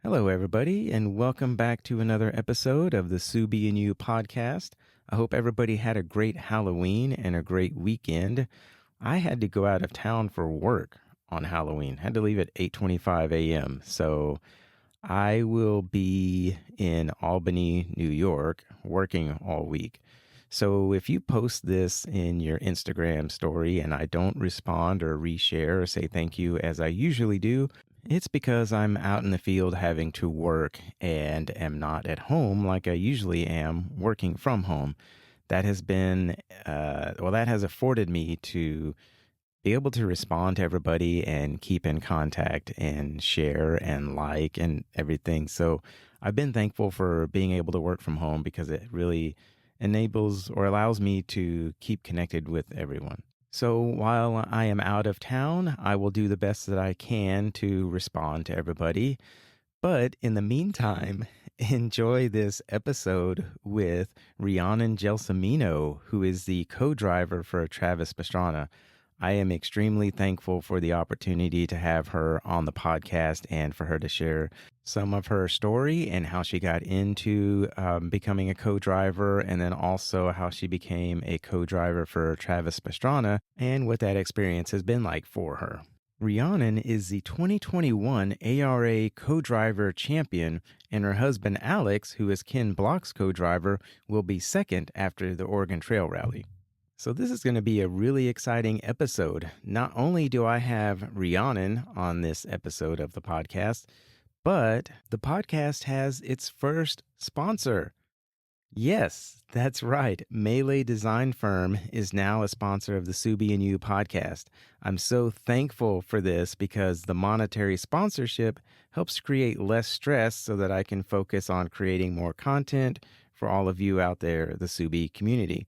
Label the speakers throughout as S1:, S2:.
S1: Hello, everybody, and welcome back to another episode of the Subie and You podcast. I hope everybody had a great Halloween and a great weekend. I had to go out of town for work on Halloween. Had to leave at 8:25 a.m. So I will be in Albany, New York, working all week. So if you post this in your Instagram story and I don't respond or reshare or say thank you as I usually do, it's because I'm out in the field having to work and am not at home like I usually am working from home. That has been, that has afforded me to be able to respond to everybody and keep in contact and share and like and everything. So I've been thankful for being able to work from home because it really enables or allows me to keep connected with everyone. So while I am out of town, I will do the best that I can to respond to everybody. But in the meantime, enjoy this episode with Rhianon Gelsomino, who is the co-driver for Travis Pastrana. I am extremely thankful for the opportunity to have her on the podcast and for her to share some of her story and how she got into becoming a co-driver, and then also how she became a co-driver for Travis Pastrana and what that experience has been like for her. Rhianon is the 2021 ARA co-driver champion, and her husband Alex, who is Ken Block's co-driver, will be second after the Oregon Trail Rally. So this is going to be a really exciting episode. Not only do I have Rhianon on this episode of the podcast, but the podcast has its first sponsor. Yes, that's right. Melee Design Firm is now a sponsor of the Subie and You podcast. I'm so thankful for this because the monetary sponsorship helps create less stress so that I can focus on creating more content for all of you out there, the Subie community.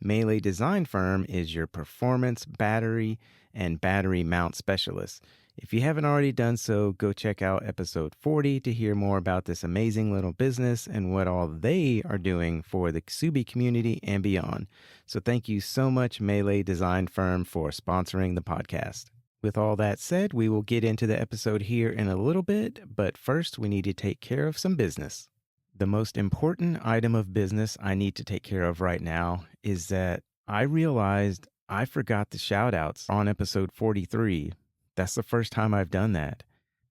S1: Melee Design Firm is your performance battery and battery mount specialist. If you haven't already done so, go check out episode 40 to hear more about this amazing little business and what all they are doing for the Subie community and beyond. So thank you so much, Melee Design Firm, for sponsoring the podcast. With all that said, we will get into the episode here in a little bit, but first we need to take care of some business. The most important item of business I need to take care of right now is that I realized I forgot the shout outs on episode 43. That's the first time I've done that.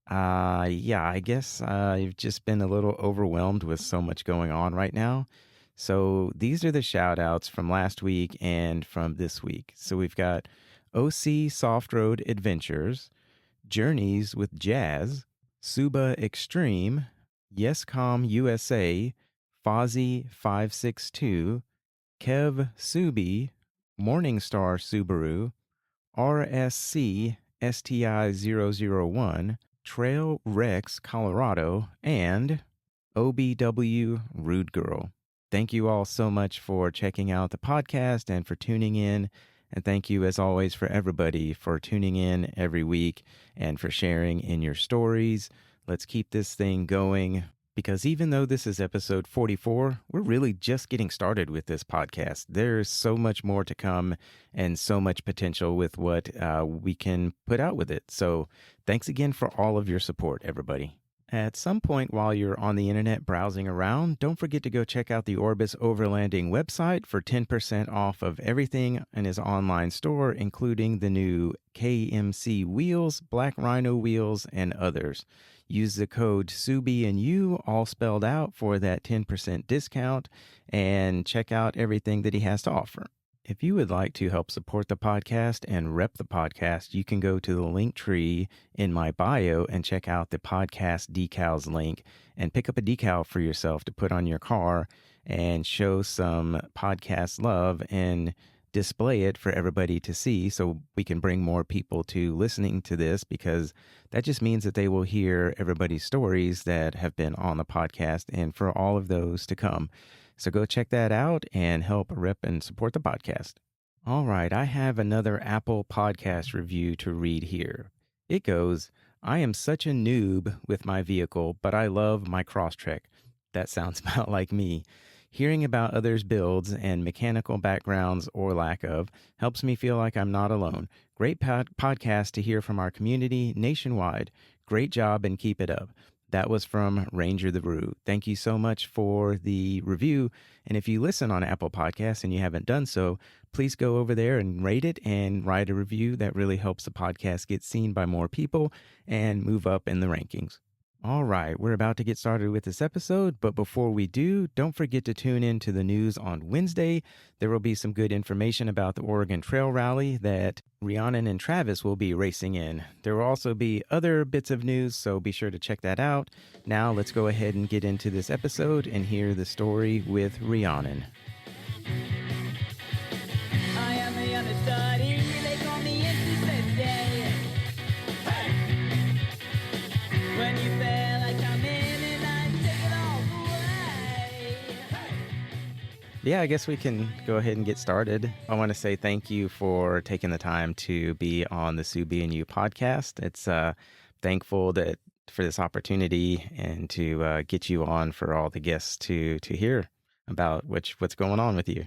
S1: I guess I've just been a little overwhelmed with so much going on right now. So these are the shout outs from last week and from this week. So we've got OC Soft Road Adventures, Journeys with Jazz, Suba Extreme, YesCom USA, Fozzie 562, Kev Subie, Morningstar Subaru, RSC STI 001, Trail Rex Colorado, and OBW Rude Girl. Thank you all so much for checking out the podcast and for tuning in. And thank you, as always, for everybody for tuning in every week and for sharing in your stories. Let's keep this thing going, because even though this is episode 44, we're really just getting started with this podcast. There's so much more to come and so much potential with what we can put out with it. So thanks again for all of your support, everybody. At some point while you're on the internet browsing around, don't forget to go check out the Orbis Overlanding website for 10% off of everything in his online store, including the new KMC wheels, Black Rhino wheels, and others. Use the code Subie and You, all spelled out, for that 10% discount, and check out everything that he has to offer. If you would like to help support the podcast and rep the podcast, you can go to the link tree in my bio and check out the podcast decals link and pick up a decal for yourself to put on your car and show some podcast love and display it for everybody to see so we can bring more people to listening to this, because that just means that they will hear everybody's stories that have been on the podcast and for all of those to come. So go check that out and help rep and support the podcast. All right, I have another Apple podcast review to read here. It goes, I am such a noob with my vehicle, but I love my Crosstrek. That sounds about like me. Hearing about others' builds and mechanical backgrounds or lack of helps me feel like I'm not alone. Great podcast to hear from our community nationwide. Great job and keep it up. That was from Ranger the Roo. Thank you so much for the review. And if you listen on Apple Podcasts and you haven't done so, please go over there and rate it and write a review. That really helps the podcast get seen by more people and move up in the rankings. All right, we're about to get started with this episode, but before we do, don't forget to tune in to the news on Wednesday. There will be some good information about the Oregon Trail Rally that Rhianon and Travis will be racing in. There will also be other bits of news, so be sure to check that out. Now let's go ahead and get into this episode and hear the story with Rhianon.
S2: I am the understudy, they call me Instant Day. Hey! When you fail, I come in and I take it all away. Hey!
S1: Yeah, I guess we can go ahead and get started. I want to say thank you for taking the time to be on the Subie and You podcast. It's thankful that for this opportunity and to get you on for all the guests to hear about what's going on with you.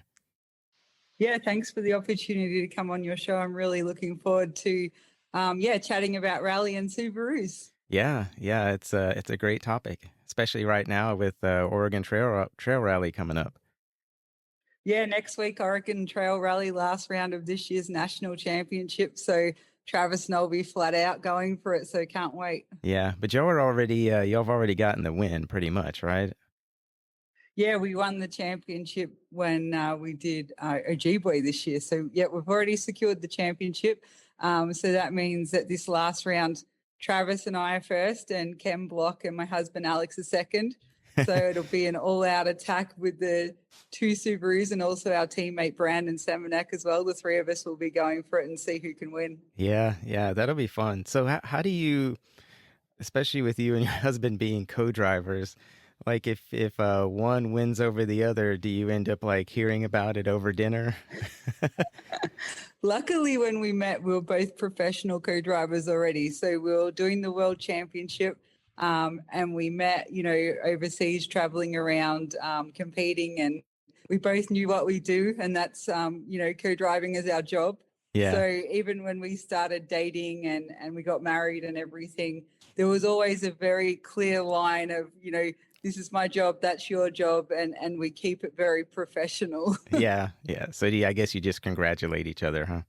S3: Yeah, thanks for the opportunity to come on your show. I'm really looking forward to, chatting about rally and Subarus.
S1: Yeah, it's a great topic, especially right now with Oregon Trail Rally coming up.
S3: Yeah, next week, Oregon Trail Rally, last round of this year's national championship. So Travis and I'll be flat out going for it. So can't wait.
S1: Yeah, but y'all have already gotten the win pretty much, right?
S3: Yeah, we won the championship when we did Ojibwe this year. So, yeah, we've already secured the championship. So that means that this last round, Travis and I are first and Ken Block and my husband Alex are second. So it'll be an all-out attack with the two Subarus and also our teammate Brandon Semenek as well. The three of us will be going for it and see who can win.
S1: Yeah, that'll be fun. So how do you, especially with you and your husband being co-drivers, like if one wins over the other, do you end up like hearing about it over dinner?
S3: Luckily, when we met, we were both professional co-drivers already. So we were doing the World Championship and we met, overseas, traveling around, competing, and we both knew what we do. And that's, co-driving is our job.
S1: Yeah.
S3: So even when we started dating and we got married and everything, there was always a very clear line of, this is my job, that's your job, and we keep it very professional.
S1: Yeah. So I guess you just congratulate each other, huh?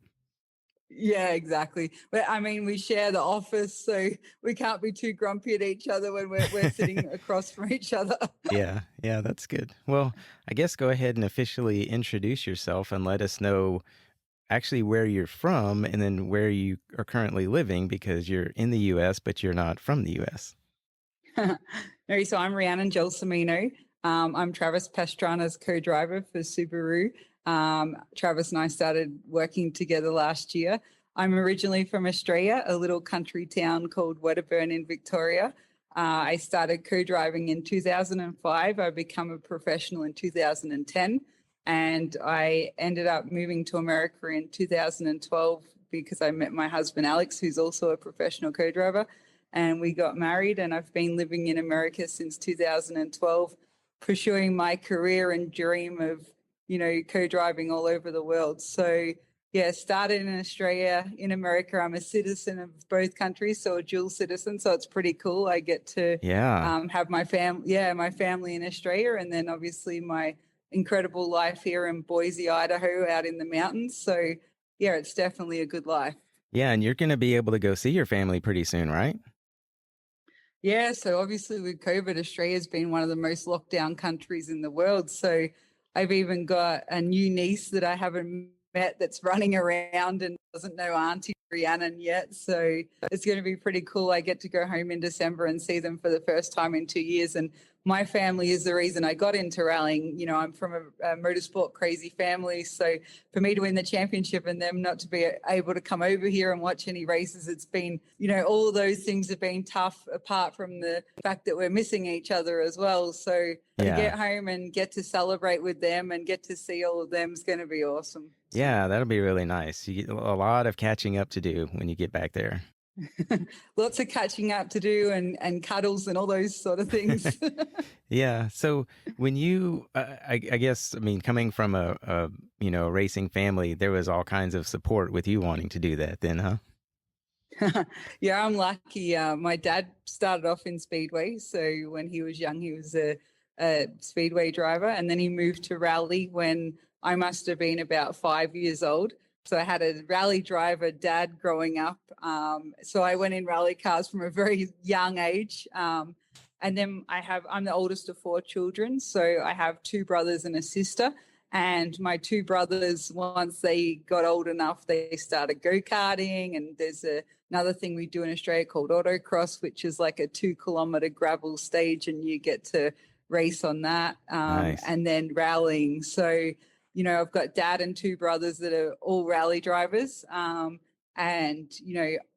S3: Yeah, exactly. But I mean, we share the office, so we can't be too grumpy at each other when we're sitting across from each other.
S1: Yeah, that's good. Well, I guess go ahead and officially introduce yourself and let us know actually where you're from and then where you are currently living, because you're in the U.S., but you're not from the U.S.
S3: No, so I'm Rhianon Gelsomino. I'm Travis Pastrana's co-driver for Subaru. Travis and I started working together last year. I'm originally from Australia, a little country town called Wedderburn in Victoria. I started co-driving in 2005. I became a professional in 2010. And I ended up moving to America in 2012 because I met my husband, Alex, who's also a professional co-driver. And we got married, and I've been living in America since 2012, pursuing my career and dream of, co-driving all over the world. So, yeah, started in Australia. In America, I'm a citizen of both countries, so a dual citizen. So it's pretty cool. I get to have my family in Australia, and then obviously my incredible life here in Boise, Idaho, out in the mountains. So, yeah, it's definitely a good life.
S1: Yeah, and you're going to be able to go see your family pretty soon, right?
S3: Yeah, so obviously with COVID, Australia's been one of the most locked down countries in the world. So I've even got a new niece that I haven't met that's running around and doesn't know Auntie Rhianon yet. So it's going to be pretty cool. I get to go home in December and see them for the first time in 2 years. And my family is the reason I got into rallying. I'm from a motorsport crazy family. So for me to win the championship and them not to be able to come over here and watch any races, it's been, all of those things have been tough, apart from the fact that we're missing each other as well. So to get home and get to celebrate with them and get to see all of them is going to be awesome.
S1: Yeah, that'll be really nice. You get a lot of catching up to do when you get back there.
S3: Lots of catching up to do and cuddles and all those sort of things.
S1: Yeah. So when you, I guess, coming from a racing family, there was all kinds of support with you wanting to do that then, huh?
S3: Yeah, I'm lucky. My dad started off in Speedway. So when he was young, he was a Speedway driver. And then he moved to rally when I must have been about 5 years old. So I had a rally driver dad growing up. So I went in rally cars from a very young age. And then I'm the oldest of four children. So I have two brothers and a sister. And my two brothers, once they got old enough, they started go-karting. And there's another thing we do in Australia called autocross, which is like a 2 kilometer gravel stage, and you get to race on that.
S1: Nice.
S3: And then rallying. So, I've got dad and two brothers that are all rally drivers. And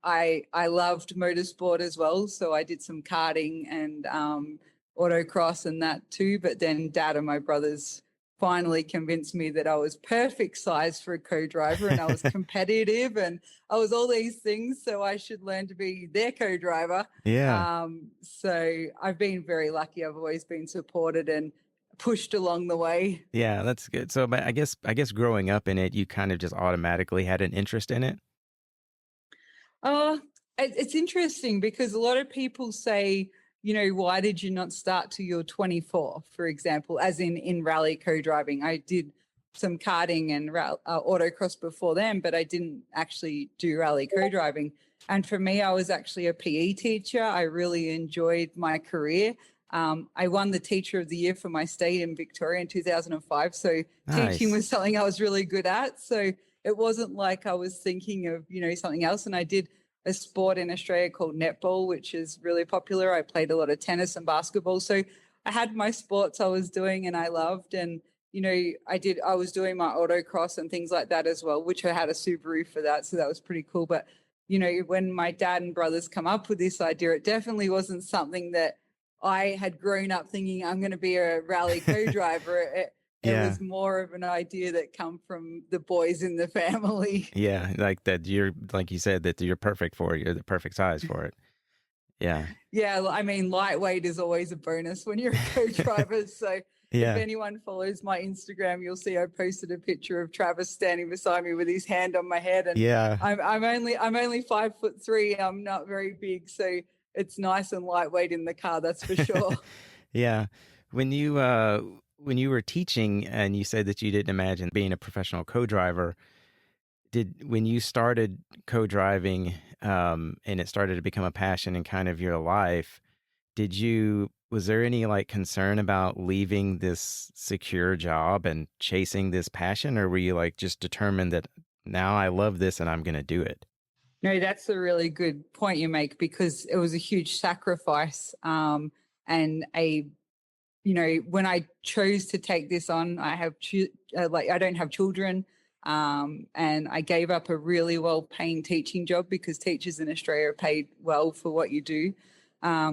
S3: I loved motorsport as well, so I did some karting and autocross and that too. But then dad and my brothers finally convinced me that I was perfect size for a co-driver, and I was competitive, and I was all these things, so I should learn to be their co-driver.
S1: Yeah.
S3: So I've been very lucky. I've always been supported and pushed along the way.
S1: Yeah, that's good. So, but I guess growing up in it, you kind of just automatically had an interest in it.
S3: Uh, it's interesting because a lot of people say, why did you not start till you're 24, for example, as in rally co-driving? I did some karting and autocross before then, but I didn't actually do rally co-driving. And for me, I was actually a PE teacher. I really enjoyed my career. I won the Teacher of the Year for my state in Victoria in 2005. So teaching
S1: Nice.
S3: was something I was really good at. So it wasn't like I was thinking of, something else. And I did a sport in Australia called netball, which is really popular. I played a lot of tennis and basketball. So I had my sports I was doing and I loved. And, I was doing my autocross and things like that as well, which I had a Subaru for that. So that was pretty cool. But, when my dad and brothers come up with this idea, it definitely wasn't something that I had grown up thinking I'm going to be a rally co-driver. It
S1: Yeah.
S3: was more of an idea that come from the boys in the family.
S1: Yeah, like that like you said, that you're perfect for it. You're the perfect size for it. Yeah.
S3: Yeah, I mean, lightweight is always a bonus when you're a co-driver. So if
S1: Yeah.
S3: anyone follows my Instagram, you'll see I posted a picture of Travis standing beside me with his hand on my head, and
S1: Yeah.
S3: I'm only 5'3". I'm not very big, so it's nice and lightweight in the car. That's for sure.
S1: Yeah. When you were teaching and you said that you didn't imagine being a professional co-driver, when you started co-driving, and it started to become a passion in kind of your life, was there any like concern about leaving this secure job and chasing this passion, or were you like just determined that now I love this and I'm going to do it?
S3: No, that's a really good point you make, because it was a huge sacrifice. And when I chose to take this on, I don't have children. And I gave up a really well-paying teaching job, because teachers in Australia are paid well for what you do.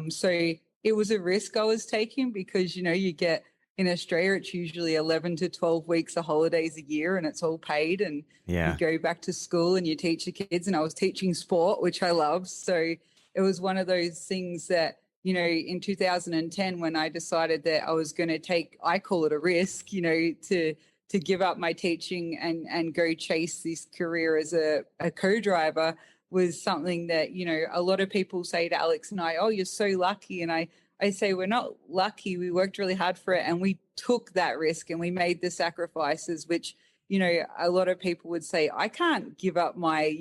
S3: So it was a risk I was taking, because, you get in Australia, it's usually 11 to 12 weeks of holidays a year, and it's all paid. And
S1: Yeah.
S3: you go back to school and you teach the kids. And I was teaching sport, which I love. So it was one of those things that, in 2010, when I decided that I was going to take, I call it a risk, to give up my teaching and go chase this career as a co-driver, was something that, a lot of people say to Alex and I, oh, you're so lucky. And I say, we're not lucky. We worked really hard for it, and we took that risk and we made the sacrifices, which, a lot of people would say, I can't give up my,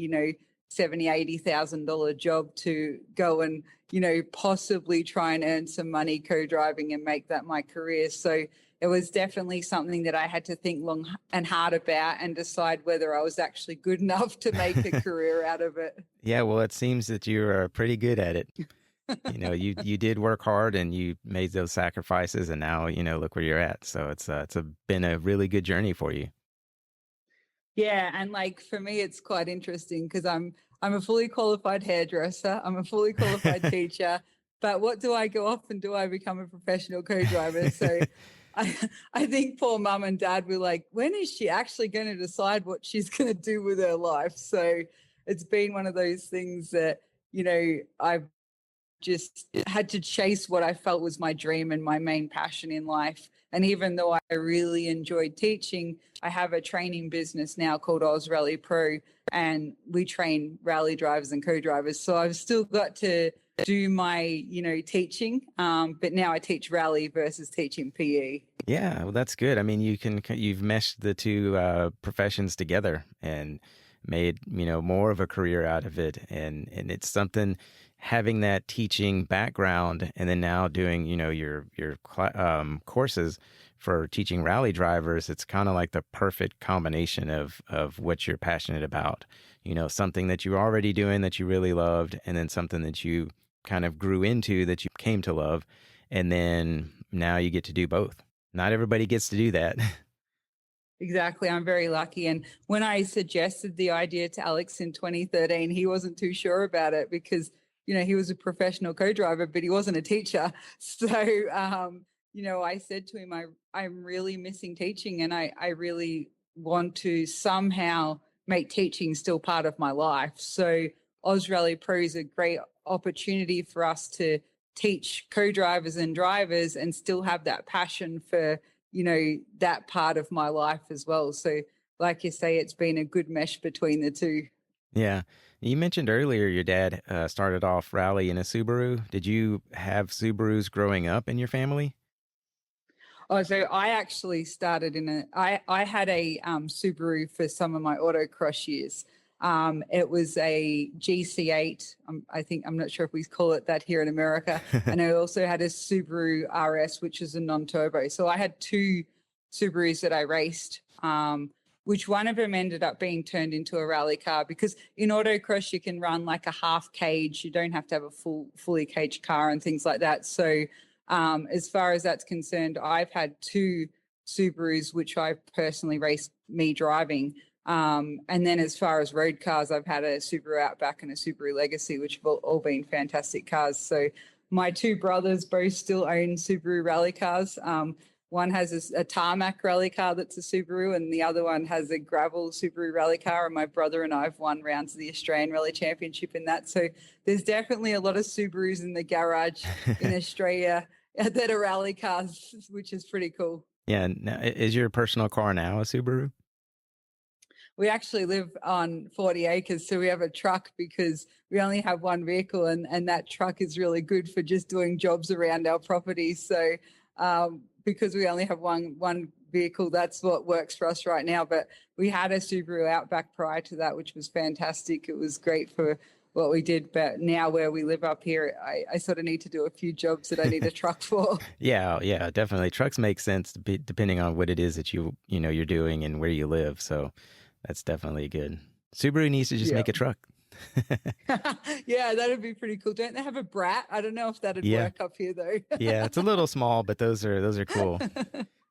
S3: $70,000, $80,000 job to go and, possibly try and earn some money co-driving and make that my career. So it was definitely something that I had to think long and hard about and decide whether I was actually good enough to make a career out of it.
S1: Yeah, well, it seems that you are pretty good at it. You did work hard and you made those sacrifices, and now, look where you're at. So it's been a really good journey for you.
S3: Yeah, and like for me, it's quite interesting, because I'm a fully qualified hairdresser. I'm a fully qualified teacher. But what do I go off and do? I become a professional co-driver. So I think poor mum and dad were like, when is she actually going to decide what she's going to do with her life? So it's been one of those things that, I've just had to chase what I felt was my dream and my main passion in life. And even though I really enjoyed teaching, I have a training business now called Oz Rally Pro, and we train rally drivers and co-drivers. So I've still got to do my, teaching, but now I teach rally versus teaching PE.
S1: Yeah, well, that's good. I mean, you've meshed the two professions together and made more of a career out of it, and it's something having that teaching background, and then now doing courses for teaching rally drivers. It's kind of like the perfect combination of what you're passionate about. Something that you're already doing that you really loved, and then something that you kind of grew into that you came to love, and then now you get to do both. Not everybody gets to do that.
S3: Exactly. I'm very lucky. And when I suggested the idea to Alex in 2013, he wasn't too sure about it because, he was a professional co-driver, but he wasn't a teacher. So, I said to him, I'm really missing teaching, and I really want to somehow make teaching still part of my life. So Oz Rally Pro is a great opportunity for us to teach co-drivers and drivers and still have that passion for that part of my life as well. So like you say, it's been a good mesh between the two.
S1: Yeah. You mentioned earlier your dad started off rally in a Subaru. Did you have Subarus growing up in your family?
S3: Oh, so I actually started I had a Subaru for some of my autocross years. It was a GC8. I'm not sure if we call it that here in America. And I also had a Subaru RS, which is a non-turbo. So I had two Subarus that I raced, which one of them ended up being turned into a rally car because in autocross you can run like a half cage. You don't have to have a fully caged car and things like that. So as far as that's concerned, I've had two Subarus, which I personally raced me driving. And then as far as road cars, I've had a Subaru Outback and a Subaru Legacy, which have all been fantastic cars. So my two brothers both still own Subaru rally cars. One has a tarmac rally car that's a Subaru, and the other one has a gravel Subaru rally car. And my brother and I have won rounds of the Australian Rally Championship in that. So there's definitely a lot of Subarus in the garage in Australia that are rally cars, which is pretty cool.
S1: Yeah. Now, is your personal car now a Subaru?
S3: We actually live on 40 acres, so we have a truck because we only have one vehicle, and that truck is really good for just doing jobs around our property. So because we only have one vehicle, that's what works for us right now. But we had a Subaru Outback prior to that, which was fantastic. It was great for what we did. But now where we live up here, I sort of need to do a few jobs that I need a truck for.
S1: Yeah, definitely. Trucks make sense depending on what it is that you're doing and where you live. So that's definitely good. Subaru needs to just make a truck.
S3: Yeah, that'd be pretty cool. Don't they have a Brat? I don't know if that'd work up here though.
S1: Yeah, it's a little small, but those are cool.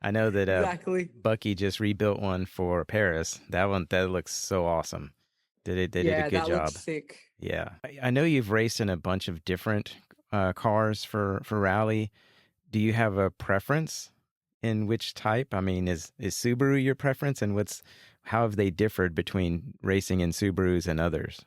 S1: I know that
S3: Exactly.
S1: Bucky just rebuilt one for Paris. That looks so awesome. They did a good
S3: that
S1: job.
S3: looks sick.
S1: Yeah, I know you've raced in a bunch of different cars for rally. Do you have a preference in which type? I mean, is Subaru your preference, and how have they differed between racing in Subarus and others?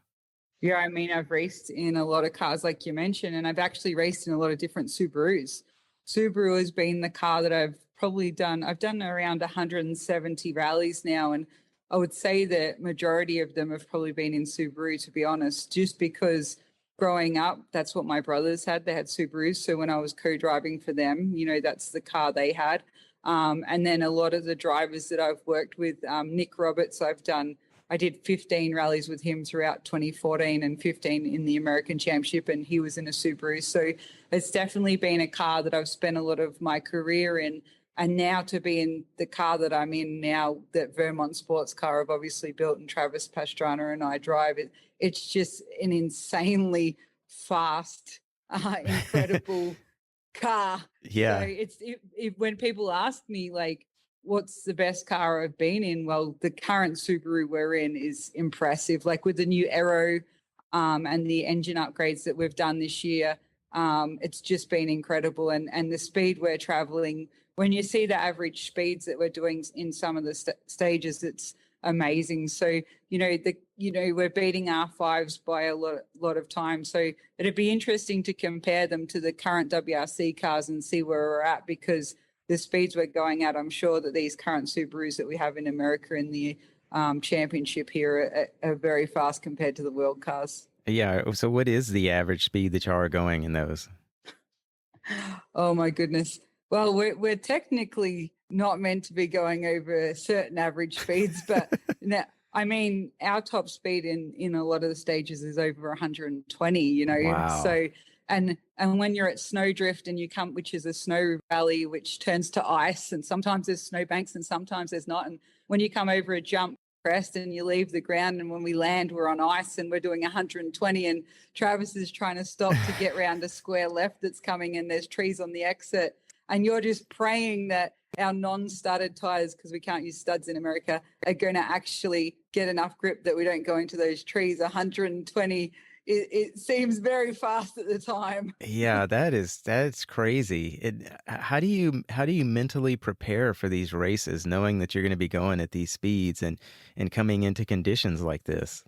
S3: Yeah, I mean, I've raced in a lot of cars, like you mentioned, and I've actually raced in a lot of different Subarus. Subaru has been the car that I've probably done. I've done around 170 rallies now, and I would say the majority of them have probably been in Subaru, to be honest, just because growing up, that's what my brothers had. They had Subarus. So when I was co-driving for them, that's the car they had. And then a lot of the drivers that I've worked with, Nick Roberts, I did 15 rallies with him throughout 2014 and 15 in the American Championship, and he was in a Subaru. So it's definitely been a car that I've spent a lot of my career in. And now to be in the car that I'm in now, that Vermont sports car I've obviously built and Travis Pastrana and I drive, it's just an insanely fast, incredible car.
S1: Yeah.
S3: So when people ask me, like, what's the best car I've been in? Well, the current Subaru we're in is impressive. Like with the new Aero and the engine upgrades that we've done this year, it's just been incredible. And the speed we're traveling, when you see the average speeds that we're doing in some of the stages, it's amazing. So, we're beating R5s by a lot of time. So it'd be interesting to compare them to the current WRC cars and see where we're at, because the speeds we're going at, I'm sure that these current Subarus that we have in America in the championship here are very fast compared to the world cars.
S1: Yeah. So what is the average speed that y'all are going in those?
S3: Oh my goodness. Well, we're technically not meant to be going over certain average speeds, but now, I mean, our top speed in a lot of the stages is over 120,
S1: Wow.
S3: So and when you're at Snowdrift and you come, which is a snow valley which turns to ice, and sometimes there's snowbanks and sometimes there's not, and when you come over a jump crest and you leave the ground, and when we land we're on ice and we're doing 120, and Travis is trying to stop to get round a square left that's coming, and there's trees on the exit, and you're just praying that our non-studded tires, because we can't use studs in America, are going to actually get enough grip that we don't go into those trees. 120, it seems very fast at the time.
S1: Yeah, that's crazy. How do you mentally prepare for these races, knowing that you're going to be going at these speeds and coming into conditions like this?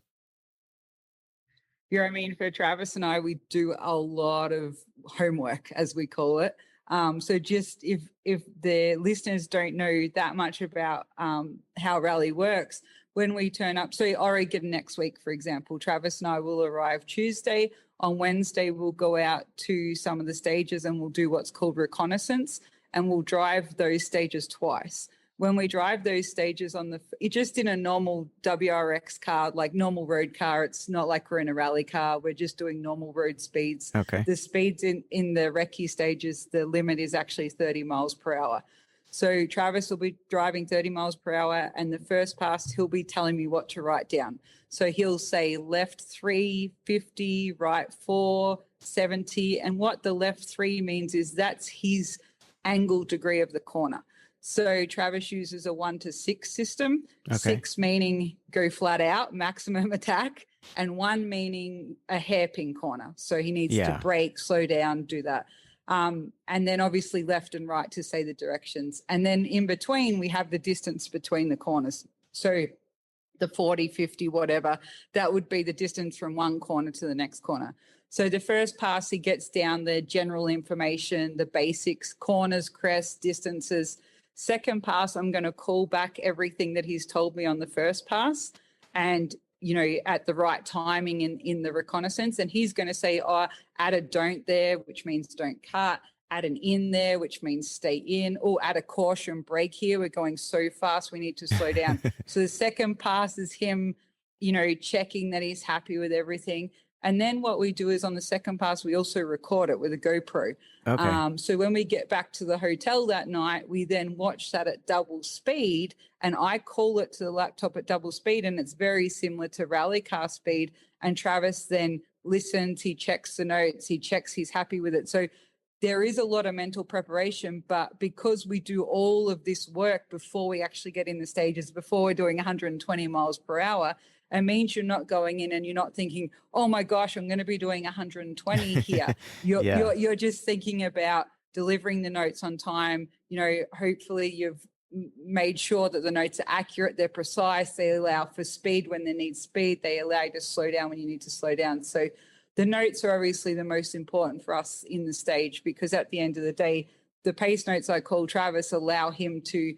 S3: Yeah, I mean, for Travis and I, we do a lot of homework, as we call it. So just if the listeners don't know that much about how rally works, when we turn up, so Oregon next week, for example, Travis and I will arrive Tuesday. On Wednesday, we'll go out to some of the stages and we'll do what's called reconnaissance, and we'll drive those stages twice. When we drive those stages just in a normal WRX car, like normal road car, it's not like we're in a rally car. We're just doing normal road speeds.
S1: Okay.
S3: The speeds in the recce stages, the limit is actually 30 miles per hour. So Travis will be driving 30 miles per hour, and the first pass, he'll be telling me what to write down. So he'll say left 3, 50, right 4, 70. And what the left 3 means is that's his angle degree of the corner. So Travis uses a 1 to 6 system,
S1: Okay.
S3: 6 meaning go flat out, maximum attack, and 1 meaning a hairpin corner. So he needs to brake, slow down, do that. And then obviously left and right to say the directions. And then in between, we have the distance between the corners. So the 40, 50, whatever, that would be the distance from one corner to the next corner. So the first pass, he gets down the general information, the basics, corners, crests, distances. Second pass, I'm going to call back everything that he's told me on the first pass, and at the right timing in the reconnaissance. And he's going to say, add a don't there, which means don't cut, add an in there, which means stay in, or add a caution brake here. We're going so fast, we need to slow down. So the second pass is him, checking that he's happy with everything. And then what we do is on the second pass, we also record it with a GoPro.
S1: Okay.
S3: So when we get back to the hotel that night, we then watch that at double speed, and I call it to the laptop at double speed, and it's very similar to rally car speed. And Travis then listens, he checks the notes, he checks he's happy with it. So there is a lot of mental preparation, but because we do all of this work before we actually get in the stages, before we're doing 120 miles per hour, it means you're not going in and you're not thinking, oh my gosh, I'm going to be doing 120 here. You're just thinking about delivering the notes on time. Hopefully you've made sure that the notes are accurate, they're precise, they allow for speed when they need speed, they allow you to slow down when you need to slow down. So the notes are obviously the most important for us in the stage, because at the end of the day, the pace notes I call Travis allow him to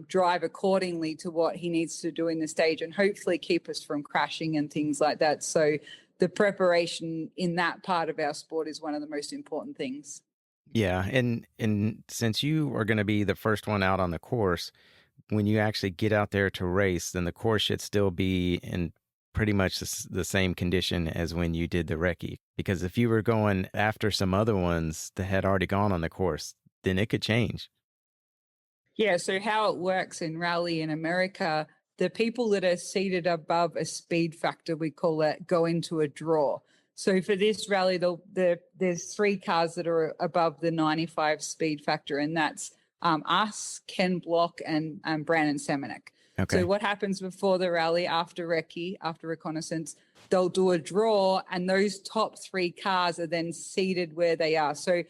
S3: drive accordingly to what he needs to do in the stage, and hopefully keep us from crashing and things like that. So the preparation in that part of our sport is one of the most important things.
S1: Yeah, and since you are going to be the first one out on the course, when you actually get out there to race, then the course should still be in pretty much the same condition as when you did the recce. Because if you were going after some other ones that had already gone on the course, then it could change.
S3: Yeah, so how it works in rally in America, the people that are seated above a speed factor, we call it, go into a draw. So for this rally, there's 3 cars that are above the 95 speed factor, and that's us, Ken Block, and Brandon Semenek.
S1: Okay.
S3: So what happens before the rally, after recce, after reconnaissance, they'll do a draw, and those top 3 cars are then seated where they are. So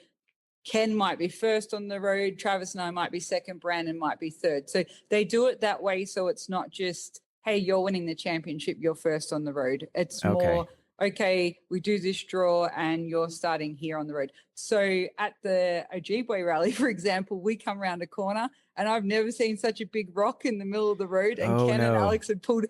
S3: Ken might be first on the road, Travis and I might be second, Brandon might be third. So they do it that way, so it's not just hey, you're winning the championship, you're first on the road. It's more,
S1: Okay.
S3: okay, we do this draw and you're starting here on the road. So at the Ojibwe rally, for example, we come around a corner and I've never seen such a big rock in the middle of the road. And
S1: Oh
S3: Ken and
S1: no.
S3: Alex had pulled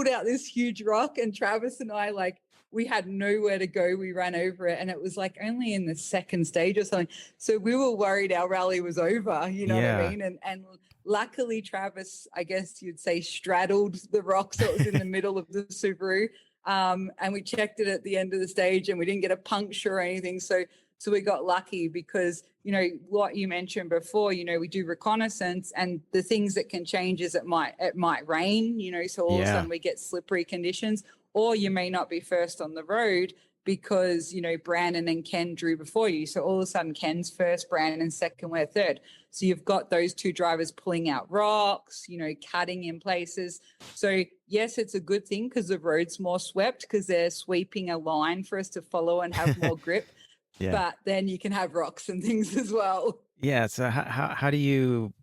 S3: out this huge rock, and Travis and I, like, we had nowhere to go. We ran over it and it was like only in the second stage or something. So we were worried our rally was over, you know what I
S1: Yeah.
S3: mean? And luckily Travis, I guess you'd say, straddled the rock. So it was in the middle of the Subaru. And we checked it at the end of the stage and we didn't get a puncture or anything. So we got lucky because, you know, what you mentioned before, you know, we do reconnaissance, and the things that can change is it might rain, you know, so all of a
S1: Yeah.
S3: sudden we get slippery conditions, or you may not be first on the road because, you know, Brandon and Ken drew before you. So all of a sudden Ken's first, Brandon second, we're third. So you've got those two drivers pulling out rocks, you know, cutting in places. So yes, it's a good thing because the road's more swept because they're sweeping a line for us to follow and have more grip.
S1: Yeah.
S3: But then you can have rocks and things as well.
S1: Yeah. So how do you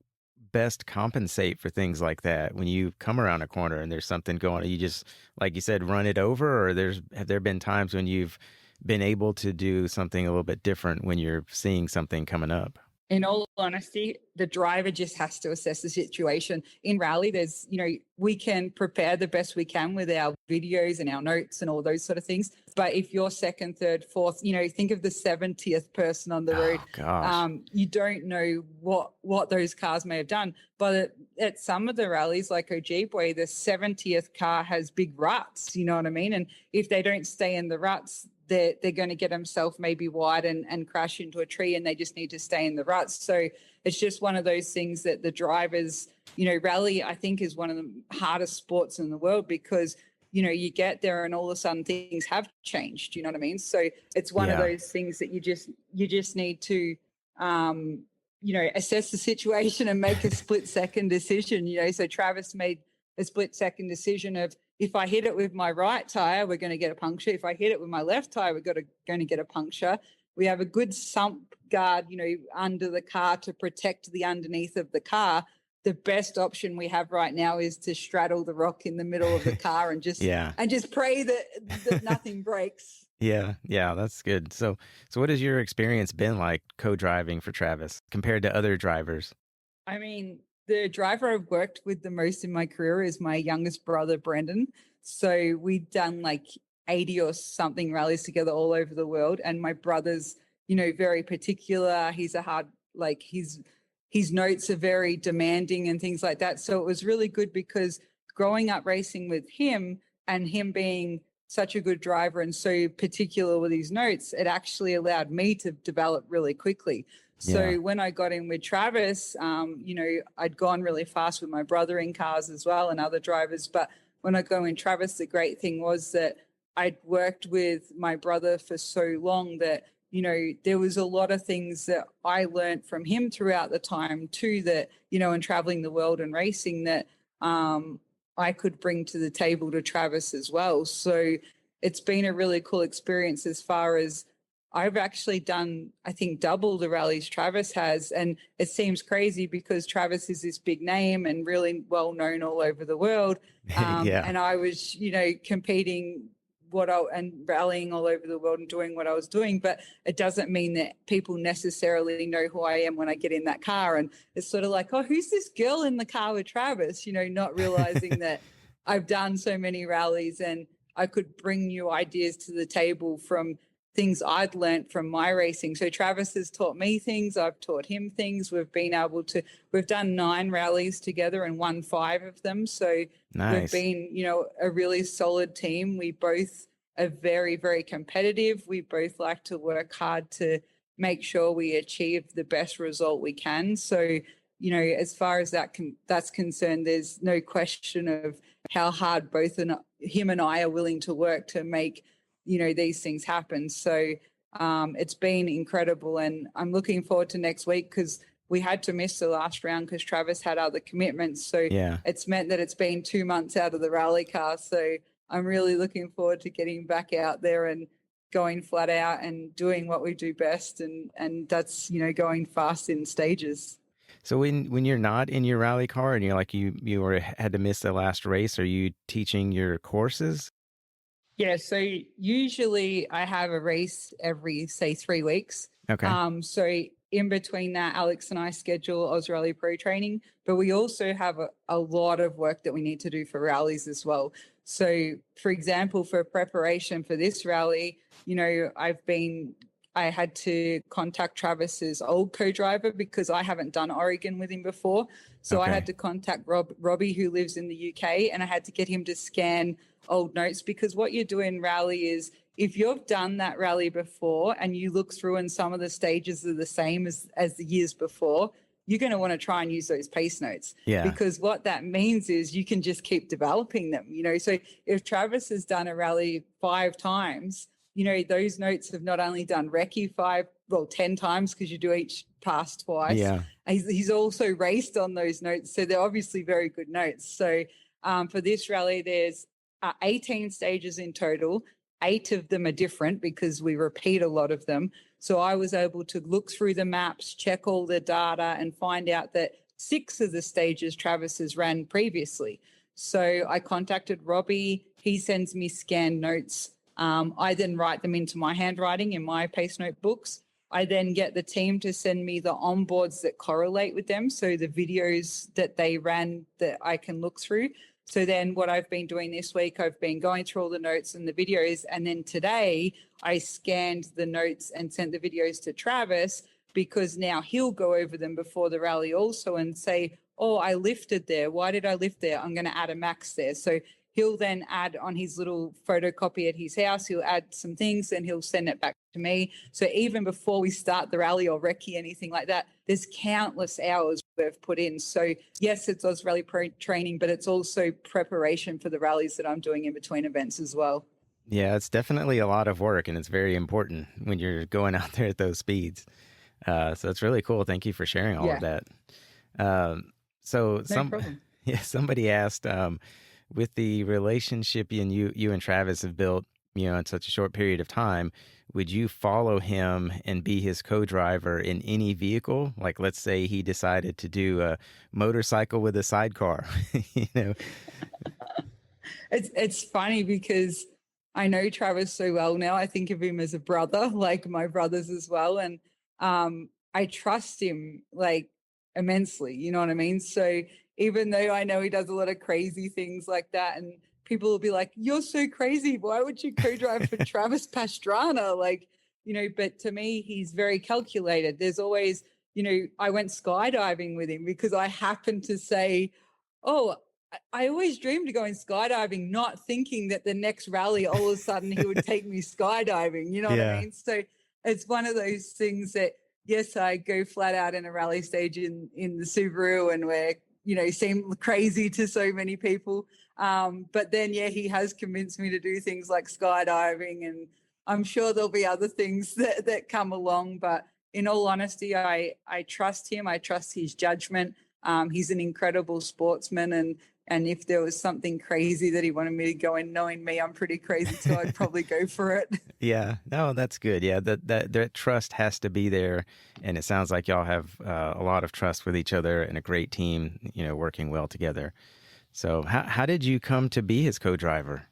S1: best compensate for things like that when you come around a corner and there's something going on? You just, like you said, run it over, or have there been times when you've been able to do something a little bit different when you're seeing something coming up?
S3: In all honesty, the driver just has to assess the situation. In rally, there's, you know, we can prepare the best we can with our videos and our notes and all those sort of things. But if you're second, third, fourth, you know, think of the 70th person on the road.
S1: Oh gosh.
S3: You don't know what those cars may have done. But at some of the rallies, like Ojibwe, the 70th car has big ruts, you know what I mean? And if they don't stay in the ruts, they're going to get themselves maybe wide and crash into a tree, and they just need to stay in the ruts. So it's just one of those things that the drivers, you know, rally, I think, is one of the hardest sports in the world because, you know, you get there and all of a sudden things have changed, you know what I mean? So it's one of
S1: Yeah.
S3: those things that you just need to, you know, assess the situation and make a split second decision, you know. So Travis made a split second decision of, if I hit it with my right tire, we're going to get a puncture. If I hit it with my left tire, we're going to get a puncture. We have a good sump guard, you know, under the car to protect the underneath of the car. The best option we have right now is to straddle the rock in the middle of the car and just
S1: Yeah.
S3: pray that nothing breaks.
S1: Yeah. Yeah. That's good. So what has your experience been like co-driving for Travis compared to other drivers?
S3: I mean, the driver I've worked with the most in my career is my youngest brother, Brendan. So we've done like 80 or something rallies together all over the world. And my brother's, you know, very particular. He's a hard, like his notes are very demanding and things like that. So it was really good because growing up racing with him and him being such a good driver and so particular with his notes, it actually allowed me to develop really quickly. So
S1: Yeah.
S3: when I got in with Travis, you know, I'd gone really fast with my brother in cars as well and other drivers. But when I go in Travis, the great thing was that I'd worked with my brother for so long that, you know, there was a lot of things that I learned from him throughout the time too, that, you know, in traveling the world and racing, that I could bring to the table to Travis as well. So it's been a really cool experience as far as I've actually done, I think, double the rallies Travis has. And it seems crazy because Travis is this big name and really well known all over the world.
S1: Yeah.
S3: And I was, you know, competing and rallying all over the world and doing what I was doing. But it doesn't mean that people necessarily know who I am when I get in that car. And it's sort of like, oh, who's this girl in the car with Travis? You know, not realizing that I've done so many rallies and I could bring new ideas to the table from things I'd learned from my racing. So Travis has taught me things. I've taught him things. We've done 9 rallies together and won 5 of them. So
S1: Nice.
S3: we've been, you know, a really solid team. We both are very, very competitive. We both like to work hard to make sure we achieve the best result we can. So, you know, as far as that's concerned, there's no question of how hard both him and I are willing to work to make, you know, these things happen. So it's been incredible, and I'm looking forward to next week because we had to miss the last round because Travis had other commitments. So
S1: Yeah.
S3: it's meant that it's been 2 months out of the rally car. So I'm really looking forward to getting back out there and going flat out and doing what we do best. And that's, you know, going fast in stages.
S1: So when you're not in your rally car and you're like had to miss the last race, are you teaching your courses?
S3: Yeah, so usually I have a race every, say, 3 weeks.
S1: Okay.
S3: So in between that, Alex and I schedule Oz Rally Pro training, but we also have a lot of work that we need to do for rallies as well. So, for example, for preparation for this rally, I had to contact Travis's old co-driver because I haven't done Oregon with him before. So I
S1: Okay.
S3: had to contact Robbie, who lives in the UK, and I had to get him to scan old notes, because what you do in rally is, if you've done that rally before and you look through and some of the stages are the same as the years before, you're going to want to try and use those pace notes,
S1: Yeah.
S3: because what that means is you can just keep developing them. So if Travis has done a rally 5 times, those notes have not only done recce 10 times, because you do each pass twice.
S1: Yeah.
S3: He's also raced on those notes, so they're obviously very good notes. So for this rally, there's 18 stages in total. 8 of them are different because we repeat a lot of them. So I was able to look through the maps, check all the data, and find out that 6 of the stages Travis has ran previously. So I contacted Robbie. He sends me scanned notes. I then write them into my handwriting in my pace note books. I then get the team to send me the onboards that correlate with them, so the videos that they ran that I can look through. So then what I've been doing this week, I've been going through all the notes and the videos. And then today I scanned the notes and sent the videos to Travis, because now he'll go over them before the rally also and say, oh, I lifted there. Why did I lift there? I'm going to add a max there. So he'll then add on his little photocopy at his house, he'll add some things and he'll send it back to me. So even before we start the rally or recce, anything like that, there's countless hours we've put in. So yes, it's Oz Rally Pro training, but it's also preparation for the rallies that I'm doing in between events as well.
S1: Yeah, it's definitely a lot of work, and it's very important when you're going out there at those speeds. So it's really cool. Thank you for sharing all of that. So
S3: No problem.
S1: Yeah, somebody asked, with the relationship you and Travis have built, in such a short period of time, would you follow him and be his co-driver in any vehicle? Like, let's say he decided to do a motorcycle with a sidecar,
S3: It's funny because I know Travis so well now. I think of him as a brother, like my brothers as well. And I trust him like immensely, you know what I mean? So even though I know he does a lot of crazy things like that, and people will be like, you're so crazy, why would you co-drive for Travis Pastrana? But to me, he's very calculated. There's always, I went skydiving with him because I happened to say, oh, I always dreamed of going skydiving, not thinking that the next rally, all of a sudden he would take me skydiving. You know what I mean? So it's one of those things that, yes, I go flat out in a rally stage in the Subaru, and we're, seem crazy to so many people. But then, he has convinced me to do things like skydiving, and I'm sure there'll be other things that come along. But in all honesty, I trust him. I trust his judgment. He's an incredible sportsman, and if there was something crazy that he wanted me to go in, knowing me, I'm pretty crazy too, I'd probably go for it.
S1: Yeah, no, that's good. Yeah, that trust has to be there, and it sounds like y'all have a lot of trust with each other and a great team, working well together. So, how did you come to be his co-driver?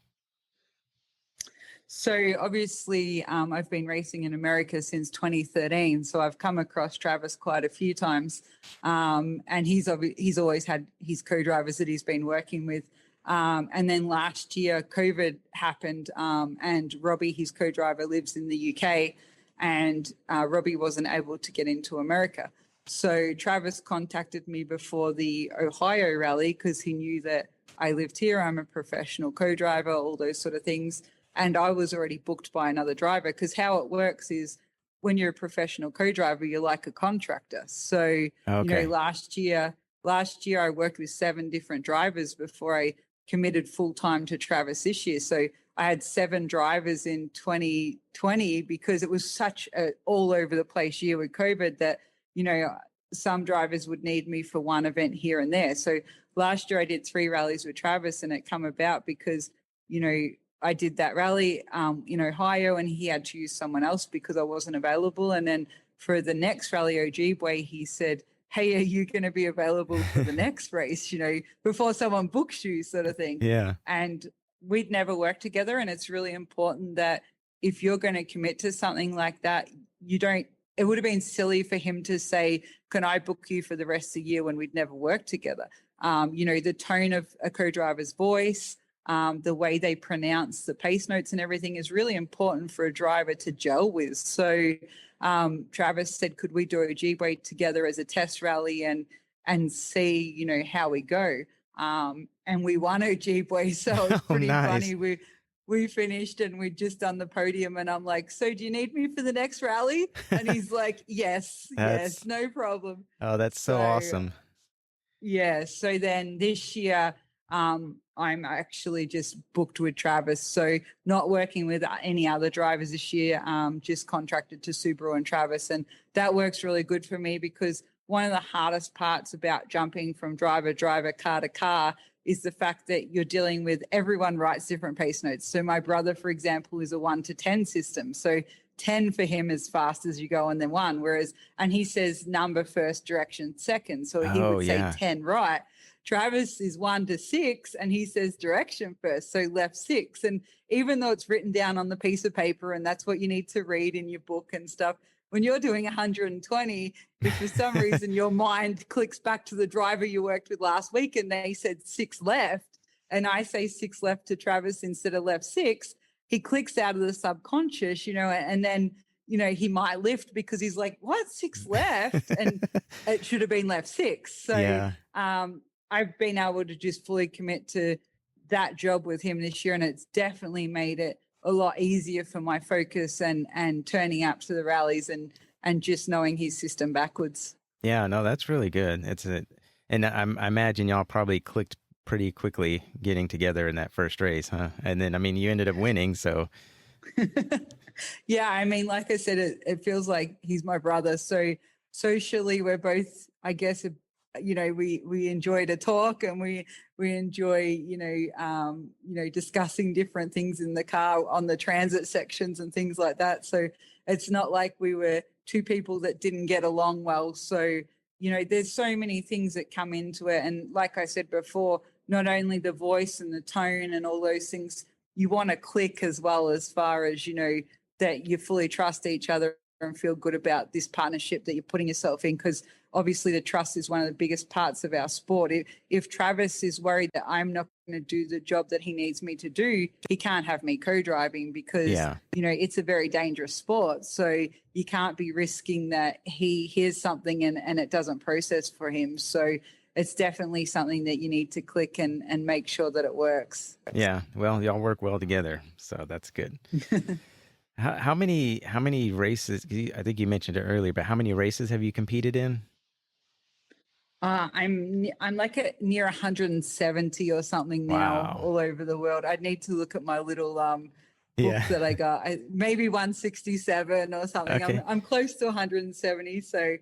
S3: So obviously, I've been racing in America since 2013. So I've come across Travis quite a few times, and he's always had his co-drivers that he's been working with. And then last year, COVID happened, and Robbie, his co-driver, lives in the UK, and Robbie wasn't able to get into America. So Travis contacted me before the Ohio rally because he knew that I lived here. I'm a professional co-driver, all those sort of things. And I was already booked by another driver, because how it works is when you're a professional co-driver, you're like a contractor. So, last year I worked with 7 different drivers before I committed full time to Travis this year. So I had 7 drivers in 2020 because it was such a all over the place year with COVID that, some drivers would need me for one event here and there. So last year I did 3 rallies with Travis, and it come about because, I did that rally in Ohio, and he had to use someone else because I wasn't available. And then for the next rally, Ojibwe, he said, hey, are you going to be available for the next race, before someone books you, sort of thing.
S1: Yeah.
S3: And we'd never worked together. And it's really important that if you're going to commit to something like that, it would have been silly for him to say, can I book you for the rest of the year when we'd never worked together? The tone of a co-driver's voice, the way they pronounce the pace notes and everything is really important for a driver to gel with. So Travis said, could we do a G-Way together as a test rally and see, how we go? And we won a G-Way, so it's pretty
S1: nice.
S3: funny. We finished and we'd just done the podium, and I'm like, so do you need me for the next rally? And he's like, yes, no problem.
S1: Oh, that's so awesome.
S3: Yeah. So then this year, I'm actually just booked with Travis. So not working with any other drivers this year, just contracted to Subaru and Travis. And that works really good for me because one of the hardest parts about jumping from driver, car to car is the fact that you're dealing with everyone writes different pace notes. So my brother, for example, is a 1 to 10 system. So 10 for him as fast as you go and then 1, and he says number first, direction second. So he would say 10 right. Travis is 1 to 6 and he says direction first, so left 6. And even though it's written down on the piece of paper and that's what you need to read in your book and stuff, when you're doing 120, if for some reason your mind clicks back to the driver you worked with last week and they said 6 left, and I say 6 left to Travis instead of left 6, he clicks out of the subconscious, and then, he might lift because he's like, what, 6 left? And it should have been left 6. So I've been able to just fully commit to that job with him this year, and it's definitely made it a lot easier for my focus and turning up to the rallies and just knowing his system backwards.
S1: Yeah, no, that's really good. And I imagine y'all probably clicked pretty quickly getting together in that first race, huh? And then, you ended up winning, so.
S3: Yeah, like I said, it feels like he's my brother. So socially, we're both, I guess, we enjoy to talk and we enjoy, discussing different things in the car on the transit sections and things like that. So it's not like we were two people that didn't get along well. So, there's so many things that come into it. And like I said before, not only the voice and the tone and all those things, you want to click as well, as far as, that you fully trust each other and feel good about this partnership that you're putting yourself in, because obviously the trust is one of the biggest parts of our sport. If Travis is worried that I'm not going to do the job that he needs me to do, he can't have me co-driving because, it's a very dangerous sport. So you can't be risking that he hears something and it doesn't process for him. So it's definitely something that you need to click and make sure that it works.
S1: Yeah, well, y'all work well together, so that's good. How many races? I think you mentioned it earlier, but how many races have you competed in?
S3: I'm like near 170 or something now, all over the world. I'd need to look at my little book that I got. Maybe 167 or something.
S1: Okay.
S3: I'm close to 170. So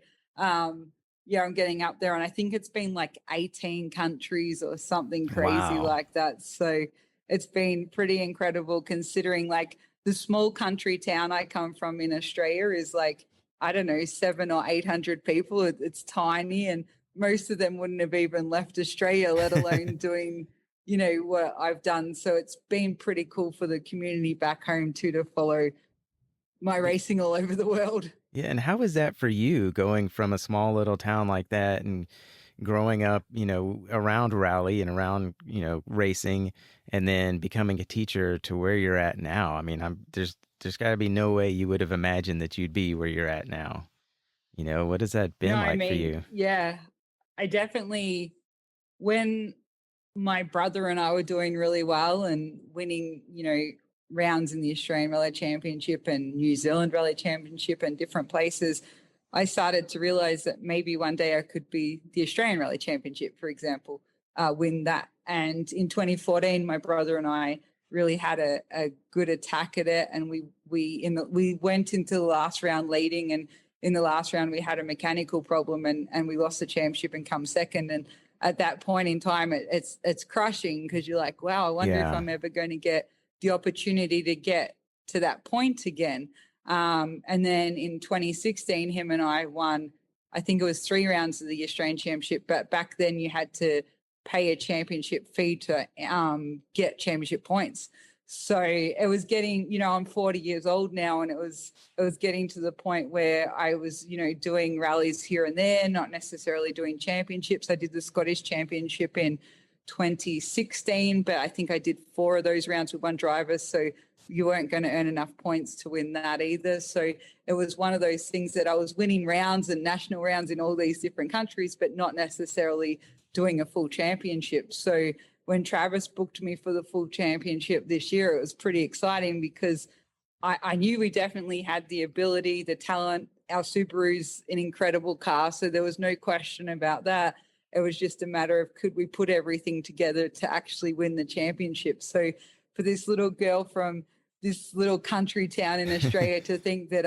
S3: I'm getting up there, and I think it's been like 18 countries or something crazy like that. So it's been pretty incredible, considering like the small country town I come from in Australia is like, I don't know, 700 or 800 people. It's tiny, and most of them wouldn't have even left Australia, let alone doing, what I've done. So it's been pretty cool for the community back home too, to follow my racing all over the world.
S1: Yeah. And how was that for you, going from a small little town like that and growing up, around rally and around, racing, and then becoming a teacher to where you're at now? There's got to be no way you would have imagined that you'd be where you're at now. What has that been for you?
S3: Yeah, I definitely, when my brother and I were doing really well and winning, rounds in the Australian Rally Championship and New Zealand Rally Championship and different places, I started to realize that maybe one day I could be the Australian Rally Championship, for example, win that. And in 2014, my brother and I really had a good attack at it, and we went into the last round leading, and in the last round we had a mechanical problem and we lost the championship and come second. And at that point in time, it's crushing, because you're like, wow, I wonder if I'm ever going to get the opportunity to get to that point again. And then in 2016, him and I won I think it was 3 rounds of the Australian Championship, but back then you had to pay a championship fee to get championship points. So it was getting, I'm 40 years old now, and it was getting to the point where I was, doing rallies here and there, not necessarily doing championships. I did the Scottish Championship in 2016, but I think I did 4 of those rounds with one driver. So you weren't going to earn enough points to win that either. So it was one of those things that I was winning rounds and national rounds in all these different countries, but not necessarily doing a full championship. So when Travis booked me for the full championship this year, it was pretty exciting because I knew we definitely had the ability, the talent. Our Subaru's an incredible car, so there was no question about that. It was just a matter of could we put everything together to actually win the championship. So for this little girl from this little country town in Australia to think that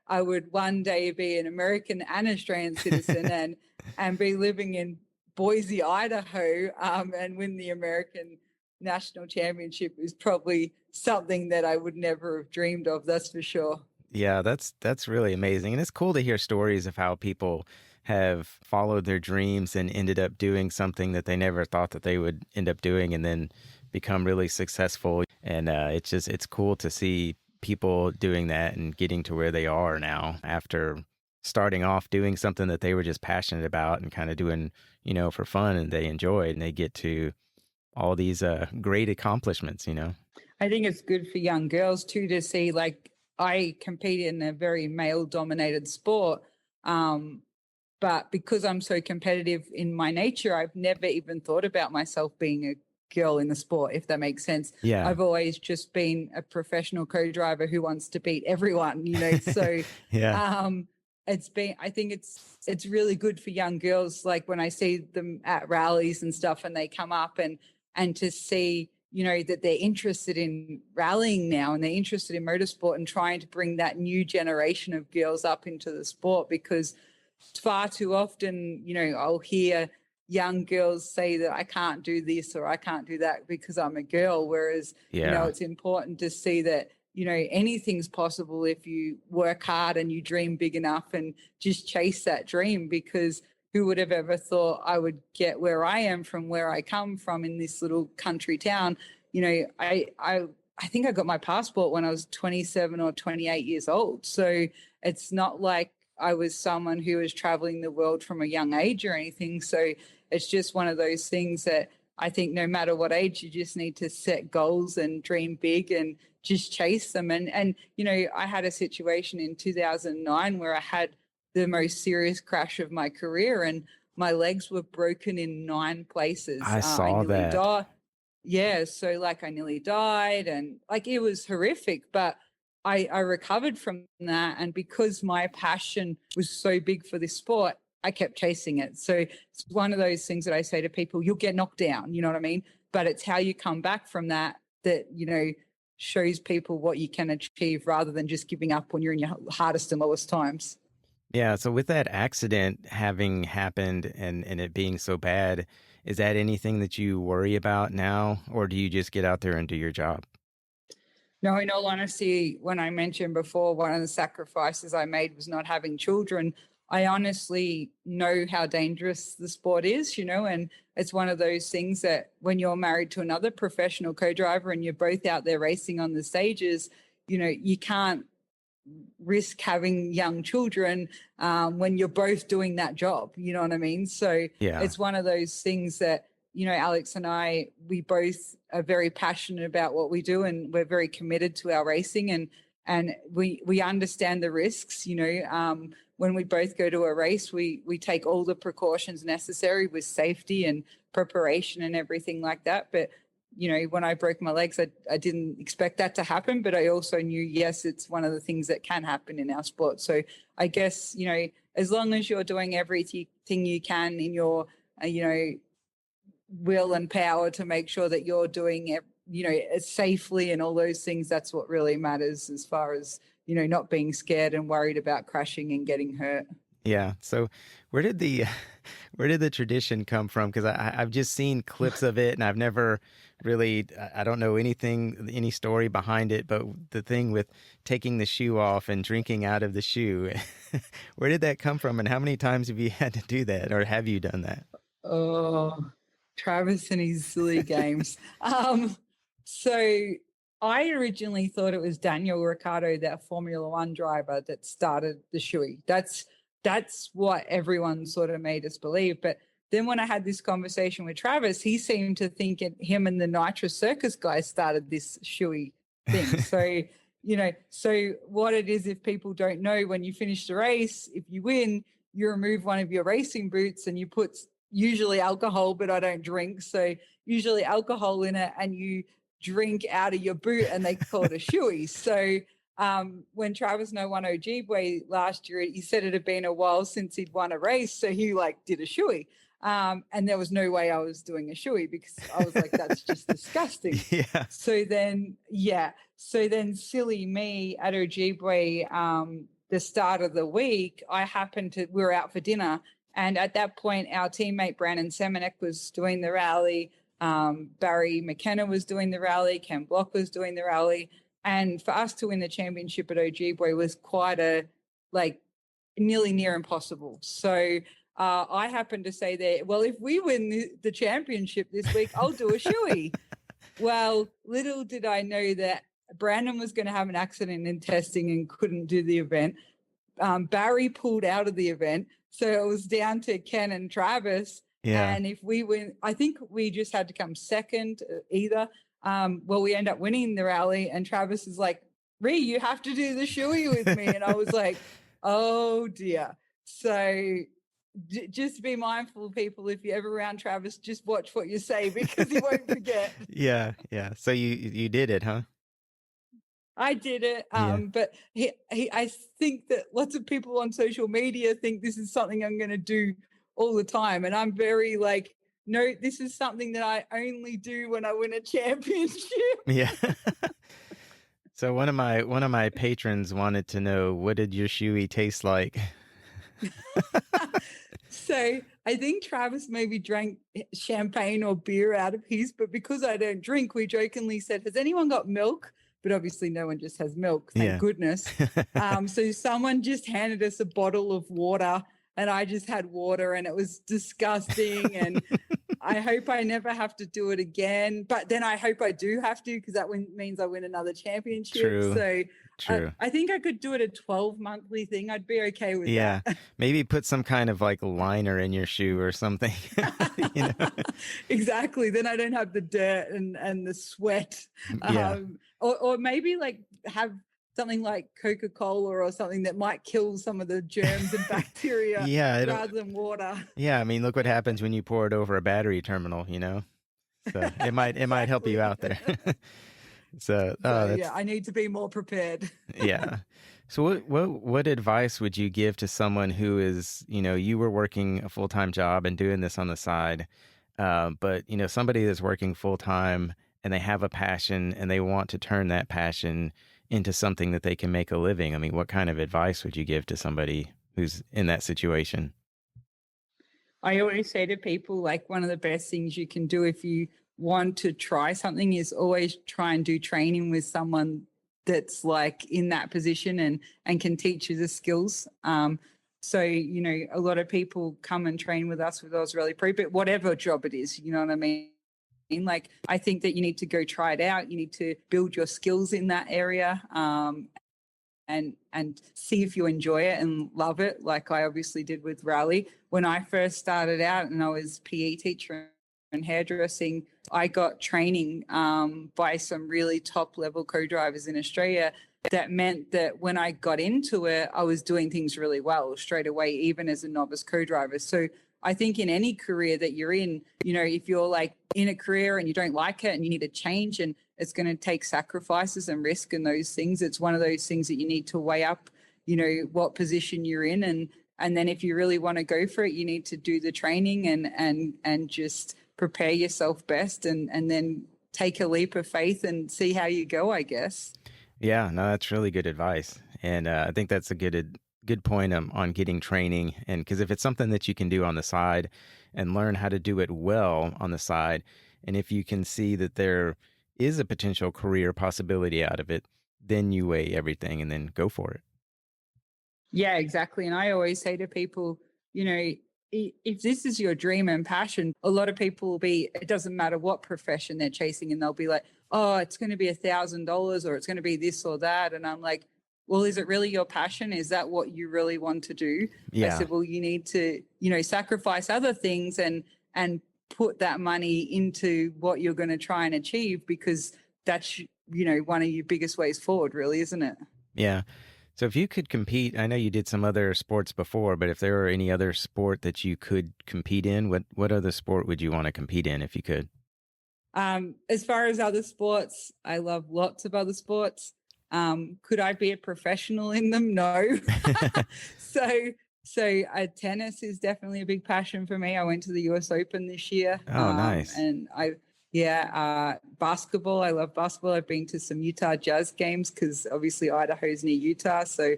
S3: I would one day be an American and Australian citizen and be living in Boise, Idaho, and win the American national championship is probably something that I would never have dreamed of. That's for sure.
S1: Yeah, that's really amazing. And it's cool to hear stories of how people have followed their dreams and ended up doing something that they never thought that they would end up doing and then become really successful. And it's cool to see people doing that and getting to where they are now after starting off doing something that they were just passionate about and kind of doing, for fun, and they enjoyed, and they get to all these great accomplishments.
S3: I think it's good for young girls too to see, like, I compete in a very male dominated sport. But because I'm so competitive in my nature, I've never even thought about myself being a girl in the sport, if that makes sense.
S1: Yeah.
S3: I've always just been a professional co-driver who wants to beat everyone, so
S1: Yeah.
S3: I think it's really good for young girls, like when I see them at rallies and stuff and they come up and to see, that they're interested in rallying now and they're interested in motorsport and trying to bring that new generation of girls up into the sport, because far too often, I'll hear young girls say that I can't do this or I can't do that because I'm a girl. Whereas, it's important to see that, anything's possible if you work hard and you dream big enough and just chase that dream, because who would have ever thought I would get where I am from where I come from in this little country town? I think I got my passport when I was 27 or 28 years old. So it's not like I was someone who was traveling the world from a young age or anything. So it's just one of those things that I think no matter what age, you just need to set goals and dream big and just chase them. And I had a situation in 2009 where I had the most serious crash of my career and my legs were broken in 9 places.
S1: I saw that.
S3: Died. Yeah. So I nearly died and it was horrific, but I recovered from that. And because my passion was so big for this sport, I kept chasing it. So it's one of those things that I say to people, you'll get knocked down, you know what I mean? But it's how you come back from that, shows people what you can achieve rather than just giving up when you're in your hardest and lowest times.
S1: Yeah. So with that accident having happened and it being so bad, is that anything that you worry about now, or do you just get out there and do your job?
S3: No, in all honesty, when I mentioned before, one of the sacrifices I made was not having children. I honestly know how dangerous the sport is, and it's one of those things that when you're married to another professional co-driver and you're both out there racing on the stages, you can't risk having young children when you're both doing that job, you know what I mean? So It's one of those things that, Alex and I, we both are very passionate about what we do and we're very committed to our racing and we understand the risks, when we both go to a race, we take all the precautions necessary with safety and preparation and everything like that. But, when I broke my legs, I didn't expect that to happen, but I also knew, yes, it's one of the things that can happen in our sport. So I guess, as long as you're doing everything you can in your, will and power to make sure that you're doing it, safely and all those things, that's what really matters as far as, not being scared and worried about crashing and getting hurt.
S1: Yeah. So where did the where did the tradition come from? Because I've just seen clips of it, and I've never really I don't know any story behind it. But the thing with taking the shoe off and drinking out of the shoe, where did that come from? And how many times have you had to do that, or have you done that?
S3: Oh, Travis and his silly games. So I originally thought it was Daniel Ricciardo, that Formula One driver, that started the shoey. That's what everyone sort of made us believe. But then when I had this conversation with Travis, he seemed to think him and the Nitrous Circus guy started this shoey thing. So, so what it is, if people don't know, when you finish the race, if you win, you remove one of your racing boots and you put usually alcohol, but I don't drink. So usually alcohol in it, and you drink out of your boot, and they call it a shoey. So when Travis and I won Ojibwe last year, he said it had been a while since he'd won a race. So he did a shoey. And there was no way I was doing a shoey, because I was like, that's just disgusting.
S1: Yeah.
S3: So then silly me at Ojibwe, the start of the week, we were out for dinner. And at that point, our teammate Brandon Semenek was doing the rally. Barry McKenna was doing the rally. Ken Block was doing the rally. And for us to win the championship at Ojibwe was quite nearly near impossible. So I happened to say that, well, if we win the championship this week, I'll do a shoey. Well, little did I know that Brandon was going to have an accident in testing and couldn't do the event. Barry pulled out of the event. So it was down to Ken and Travis.
S1: Yeah.
S3: And if we win, I think we just had to come second either. Well, we end up winning the rally, and Travis is like, Rhi, you have to do the shoey with me. And I was like, oh dear. So just be mindful, people. If you're ever around Travis, just watch what you say, because he won't forget.
S1: Yeah. Yeah. So you did it, huh?
S3: I did it.
S1: Yeah.
S3: But I think that lots of people on social media think this is something I'm going to do all the time. And I'm very no, this is something that I only do when I win a championship.
S1: Yeah. So one of my patrons wanted to know, what did your shoey taste like?
S3: So I think Travis maybe drank champagne or beer out of his, but because I don't drink, we jokingly said, has anyone got milk? But obviously no one just has milk, thank goodness. So someone just handed us a bottle of water, and I just had water, and it was disgusting. And I hope I never have to do it again. But then I hope I do have to, because that means I win another championship.
S1: True.
S3: So
S1: True.
S3: I think I could do it a 12-monthly thing. I'd be okay with
S1: Yeah.
S3: that.
S1: Maybe put some kind of liner in your shoe or something.
S3: Exactly. Then I don't have the dirt and the sweat.
S1: Yeah.
S3: Or maybe have something like Coca-Cola or something that might kill some of the germs and bacteria rather than water.
S1: Yeah, I mean, look what happens when you pour it over a battery terminal, So it might help you out there.
S3: I need to be more prepared.
S1: Yeah. So what advice would you give to someone who is, you were working a full-time job and doing this on the side, but somebody that's working full-time and they have a passion and they want to turn that passion into something that they can make a living? I mean, what kind of advice would you give to somebody who's in that situation?
S3: I always say to people, one of the best things you can do if you want to try something is always try and do training with someone that's in that position and can teach you the skills. So, a lot of people come and train with us with Australia Pro, but whatever job it is, you know what I mean? I think that you need to go try it out. You need to build your skills in that area, and see if you enjoy it and love it, like I obviously did with rally. When I first started out and I was PE teacher and hairdressing, I got training by some really top level co-drivers in Australia. That meant that when I got into it, I was doing things really well straight away, even as a novice co-driver. So I think in any career that you're in, if you're in a career and you don't like it and you need a change, and it's going to take sacrifices and risk and those things, it's one of those things that you need to weigh up, what position you're in. And then if you really want to go for it, you need to do the training and just prepare yourself best, and then take a leap of faith and see how you go, I guess.
S1: Yeah, no, that's really good advice. And I think that's a good point on getting training. And because if it's something that you can do on the side and learn how to do it well on the side, and if you can see that there is a potential career possibility out of it, then you weigh everything and then go for it.
S3: Yeah, exactly. And I always say to people, if this is your dream and passion, a lot of people will be, it doesn't matter what profession they're chasing, and they'll be like, oh, it's going to be $1,000 or it's going to be this or that. And I'm like, well, is it really your passion? Is that what you really want to do? I
S1: Yeah.
S3: said, well, you need to, sacrifice other things and put that money into what you're going to try and achieve, because that's, one of your biggest ways forward, really, isn't it?
S1: Yeah. So if you could compete, I know you did some other sports before, but if there were any other sport that you could compete in, what other sport would you want to compete in if you could?
S3: As far as other sports, I love lots of other sports. Could I be a professional in them? No. So tennis is definitely a big passion for me. I went to the US Open this year.
S1: Oh, nice.
S3: And basketball. I love basketball. I've been to some Utah Jazz games because obviously Idaho's near Utah. So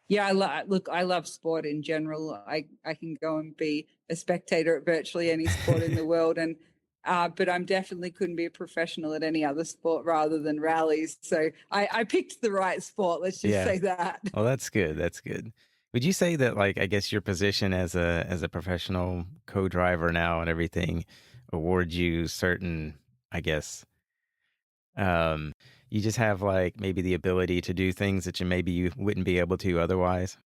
S3: yeah, I love sport in general. I can go and be a spectator at virtually any sport in the world. And but I'm definitely couldn't be a professional at any other sport rather than rallies. So I picked the right sport. Let's just say that.
S1: Well, that's good. That's good. Would you say that, like, I guess your position as a professional co-driver now and everything awards you certain, I guess, you just have like maybe the ability to do things that you wouldn't be able to otherwise?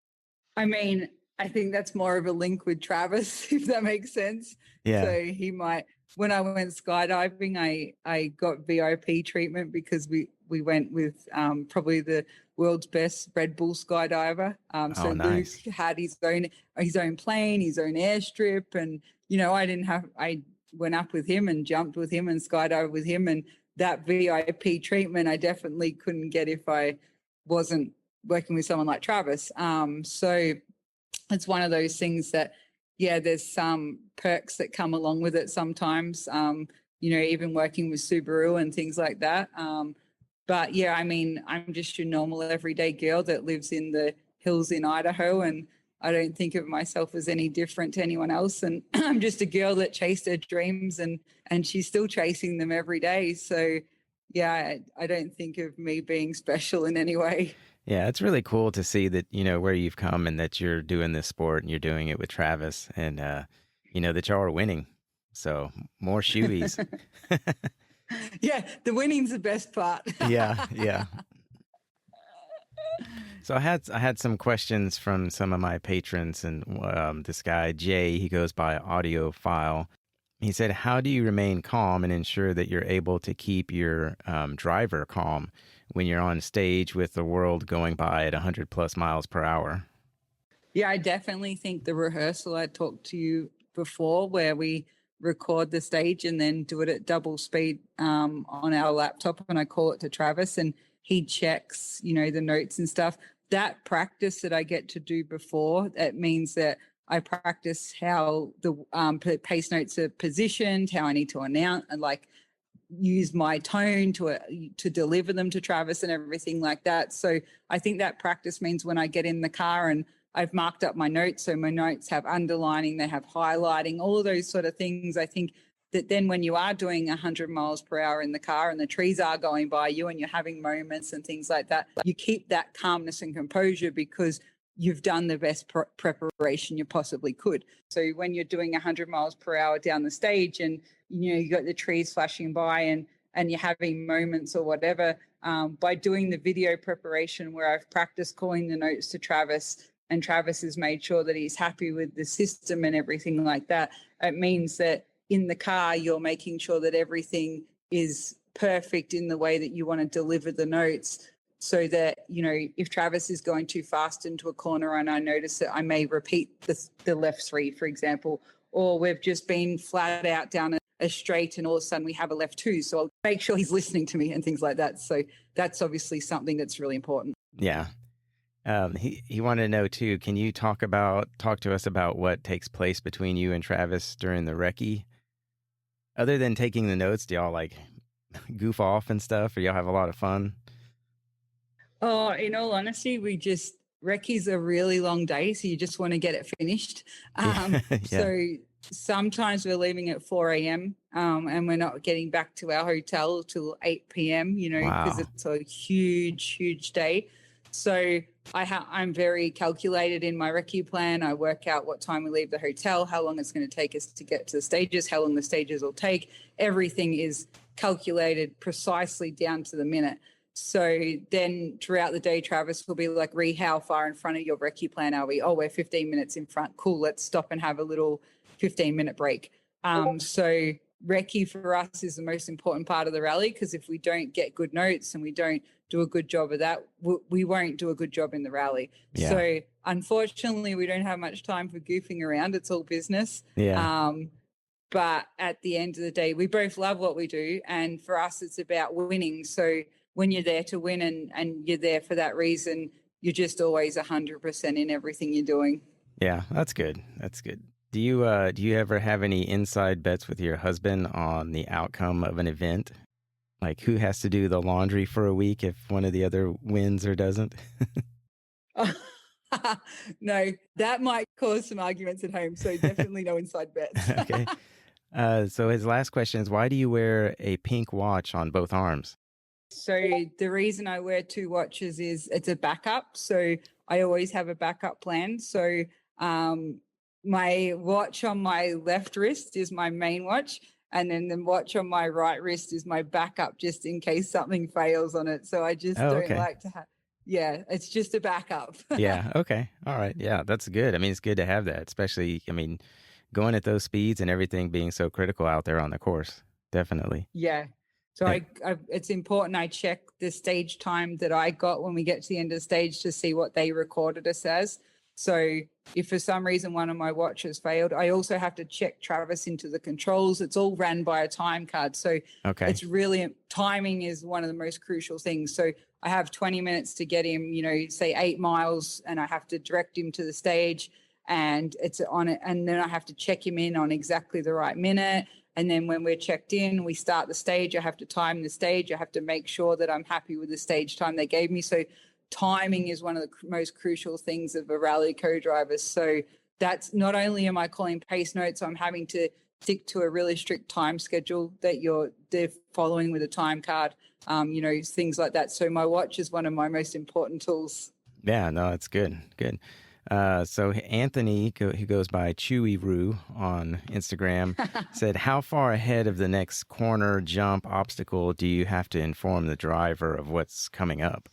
S3: I mean, I think that's more of a link with Travis, if that makes sense.
S1: Yeah.
S3: So he might, when I went skydiving, I got VIP treatment because we went with probably the world's best Red Bull skydiver. So
S1: nice.
S3: Luke had his own plane, his own airstrip, and I went up with him and jumped with him and skydived with him, and that VIP treatment I definitely couldn't get if I wasn't working with someone like Travis. So it's one of those things that, yeah, there's some perks that come along with it sometimes, even working with Subaru and things like that. But yeah, I mean, I'm just your normal everyday girl that lives in the hills in Idaho, and I don't think of myself as any different to anyone else. And I'm just a girl that chased her dreams, and she's still chasing them every day. So yeah, I don't think of me being special in any way.
S1: Yeah, it's really cool to see that, where you've come and that you're doing this sport and you're doing it with Travis, and, that y'all are winning. So more shoeies.
S3: Yeah, the winning's the best part.
S1: Yeah. So I had some questions from some of my patrons, and this guy, Jay, he goes by Audiophile. He said, how do you remain calm and ensure that you're able to keep your driver calm when you're on stage with the world going by at 100 plus miles per hour?
S3: Yeah, I definitely think the rehearsal I talked to you before, where we record the stage and then do it at double speed on our laptop, and I call it to Travis and he checks, the notes and stuff. That practice that I get to do before, that means that I practice how the pace notes are positioned, how I need to announce and use my tone to deliver them to Travis and everything like that. So I think that practice means when I get in the car and I've marked up my notes, so my notes have underlining, they have highlighting, all of those sort of things. I think that then when you are doing 100 miles per hour in the car and the trees are going by you and you're having moments and things like that, you keep that calmness and composure because you've done the best preparation you possibly could. So when you're doing 100 miles per hour down the stage and, you got the trees flashing by and you're having moments or whatever, by doing the video preparation where I've practiced calling the notes to Travis and Travis has made sure that he's happy with the system and everything like that, it means that in the car, you're making sure that everything is perfect in the way that you want to deliver the notes, so that, if Travis is going too fast into a corner and I notice that I may repeat the left three, for example, or we've just been flat out down a straight and all of a sudden we have a left two. So I'll make sure he's listening to me and things like that. So that's obviously something that's really important.
S1: Yeah. He wanted to know too, can you talk to us about what takes place between you and Travis during the recce? Other than taking the notes, do y'all goof off and stuff, or y'all have a lot of fun?
S3: Oh, in all honesty, we just recce's a really long day, so you just want to get it finished.
S1: Yeah.
S3: So sometimes we're leaving at 4 a.m. And we're not getting back to our hotel till 8 p.m., you know, because
S1: Wow.
S3: it's a huge day. So I'm very calculated in my recce plan. I work out what time we leave the hotel, how long it's going to take us to get to the stages, how long the stages will take. Everything is calculated precisely down to the minute. So then throughout the day, Travis will be like, Rhi, how far in front of your recce plan are we? Oh, we're 15 minutes in front. Cool, let's stop and have a little 15-minute break. So recce for us is the most important part of the rally, because if we don't get good notes and we don't do a good job of that, we won't do a good job in the rally.
S1: Yeah.
S3: So unfortunately, we don't have much time for goofing around. It's all business.
S1: Yeah.
S3: But at the end of the day, we both love what we do. And for us, it's about winning. So when you're there to win and you're there for that reason, you're just always 100% in everything you're doing.
S1: Yeah, that's good. That's good. Do you ever have any inside bets with your husband on the outcome of an event? Like who has to do the laundry for a week if one of the other wins or doesn't?
S3: No, that might cause some arguments at home. So definitely no inside bets.
S1: Okay. So his last question is, why do you wear a pink watch on both arms?
S3: So the reason I wear two watches is it's a backup. So I always have a backup plan. So my watch on my left wrist is my main watch, and then the watch on my right wrist is my backup, just in case something fails on it. So I just don't like to have. Yeah, it's just a backup.
S1: Yeah. Okay. All right. Yeah, that's good. I mean, it's good to have that, especially, I mean, going at those speeds and everything being so critical out there on the course. Definitely.
S3: Yeah. So it's important I check the stage time that I got when we get to the end of the stage to see what they recorded us as. So if for some reason one of my watches failed, I also have to check Travis into the controls. It's all ran by a time card. So it's really, timing is one of the most crucial things. So I have 20 minutes to get him, you know, say 8 miles, and I have to direct him to the stage, and it's on it. And then I have to check him in on exactly the right minute. And then when we're checked in, we start the stage. I have to time the stage. I have to make sure that I'm happy with the stage time they gave me. So timing is one of the most crucial things of a rally co-driver. So that's not only am I calling pace notes, I'm having to stick to a really strict time schedule that they're following with a time card, you know, things like that. So my watch is one of my most important tools.
S1: Yeah, no, it's good. Good. So Anthony, who goes by Chewy Roo on Instagram, said, how far ahead of the next corner, jump, obstacle do you have to inform the driver of what's coming up?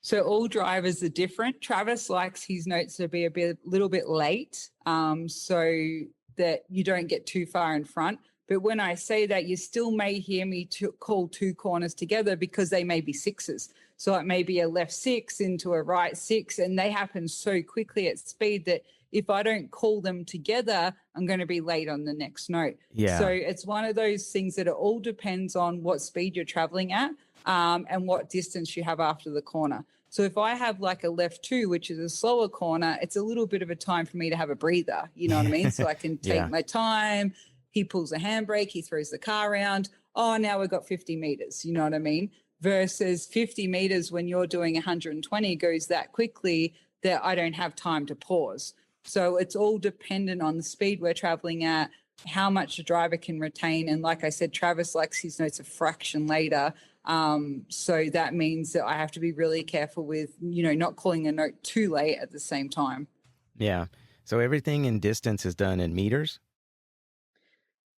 S3: So all drivers are different. Travis likes his notes to be a little bit late, so that you don't get too far in front. But when I say that, you still may hear me call two corners together, because they may be sixes. So it may be a left 6 into a right 6, and they happen so quickly at speed that if I don't call them together, I'm going to be late on the next note.
S1: Yeah.
S3: So it's one of those things that it all depends on what speed you're traveling at, and what distance you have after the corner. So if I have like a left 2, which is a slower corner, it's a little bit of a time for me to have a breather. You know what I mean? So I can take my time. He pulls a handbrake, he throws the car around. Oh, now we've got 50 meters. You know what I mean? Versus 50 meters when you're doing 120 goes that quickly that I don't have time to pause. So it's all dependent on the speed we're traveling at, how much the driver can retain. And like I said, Travis likes his notes a fraction later. So that means that I have to be really careful with, you know, not calling a note too late at the same time.
S1: Yeah. So everything in distance is done in meters?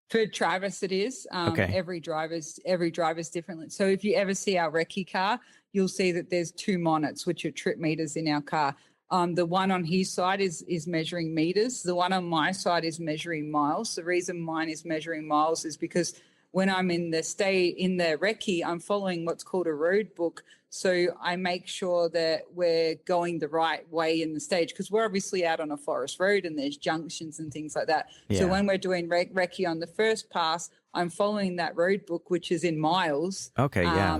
S3: For Travis, it is. Every driver's different. So if you ever see our recce car, you'll see that there's 2 monits, which are trip meters in our car. The one on his side is measuring meters. The one on my side is measuring miles. The reason mine is measuring miles is because when I'm in the recce, I'm following what's called a road book. So I make sure that we're going the right way in the stage, because we're obviously out on a forest road and there's junctions and things like that. Yeah. So when we're doing recce on the first pass, I'm following that road book, which is in miles.
S1: Okay, yeah.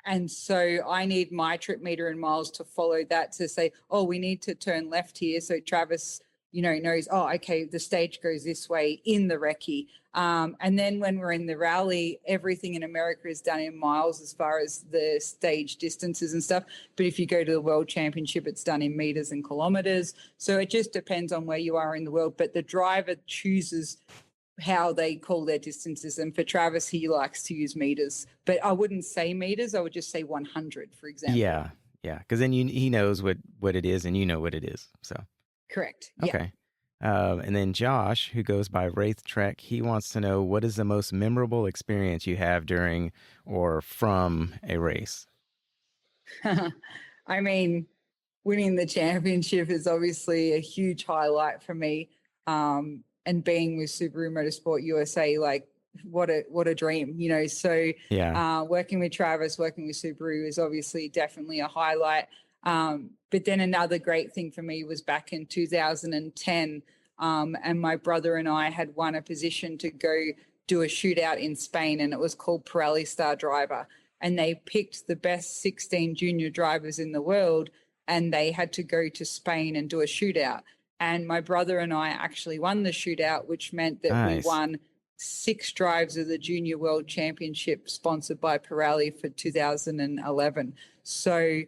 S3: And so I need my trip meter in miles to follow that, to say, oh, we need to turn left here. So Travis, knows, oh, okay, the stage goes this way in the recce. And then when we're in the rally, everything in America is done in miles as far as the stage distances and stuff. But if you go to the World Championship, it's done in meters and kilometers. So it just depends on where you are in the world. But the driver chooses how they call their distances. And for Travis, he likes to use meters. But I wouldn't say meters. I would just say 100, for example.
S1: Yeah. Yeah. Because then he knows what it is and you know what it is. So.
S3: Correct. Yeah.
S1: Okay. And then Josh, who goes by Wraith Trek, he wants to know, what is the most memorable experience you have during or from a race?
S3: I mean, winning the championship is obviously a huge highlight for me. And being with Subaru Motorsport USA, like what a dream, So
S1: Yeah.
S3: working with Travis, working with Subaru is obviously definitely a highlight. But then another great thing for me was back in 2010, and my brother and I had won a position to go do a shootout in Spain, and it was called Pirelli Star Driver. And they picked the best 16 junior drivers in the world, and they had to go to Spain and do a shootout. And my brother and I actually won the shootout, which meant that
S1: Nice.
S3: we won 6 drives of the Junior World Championship sponsored by Pirelli for 2011. So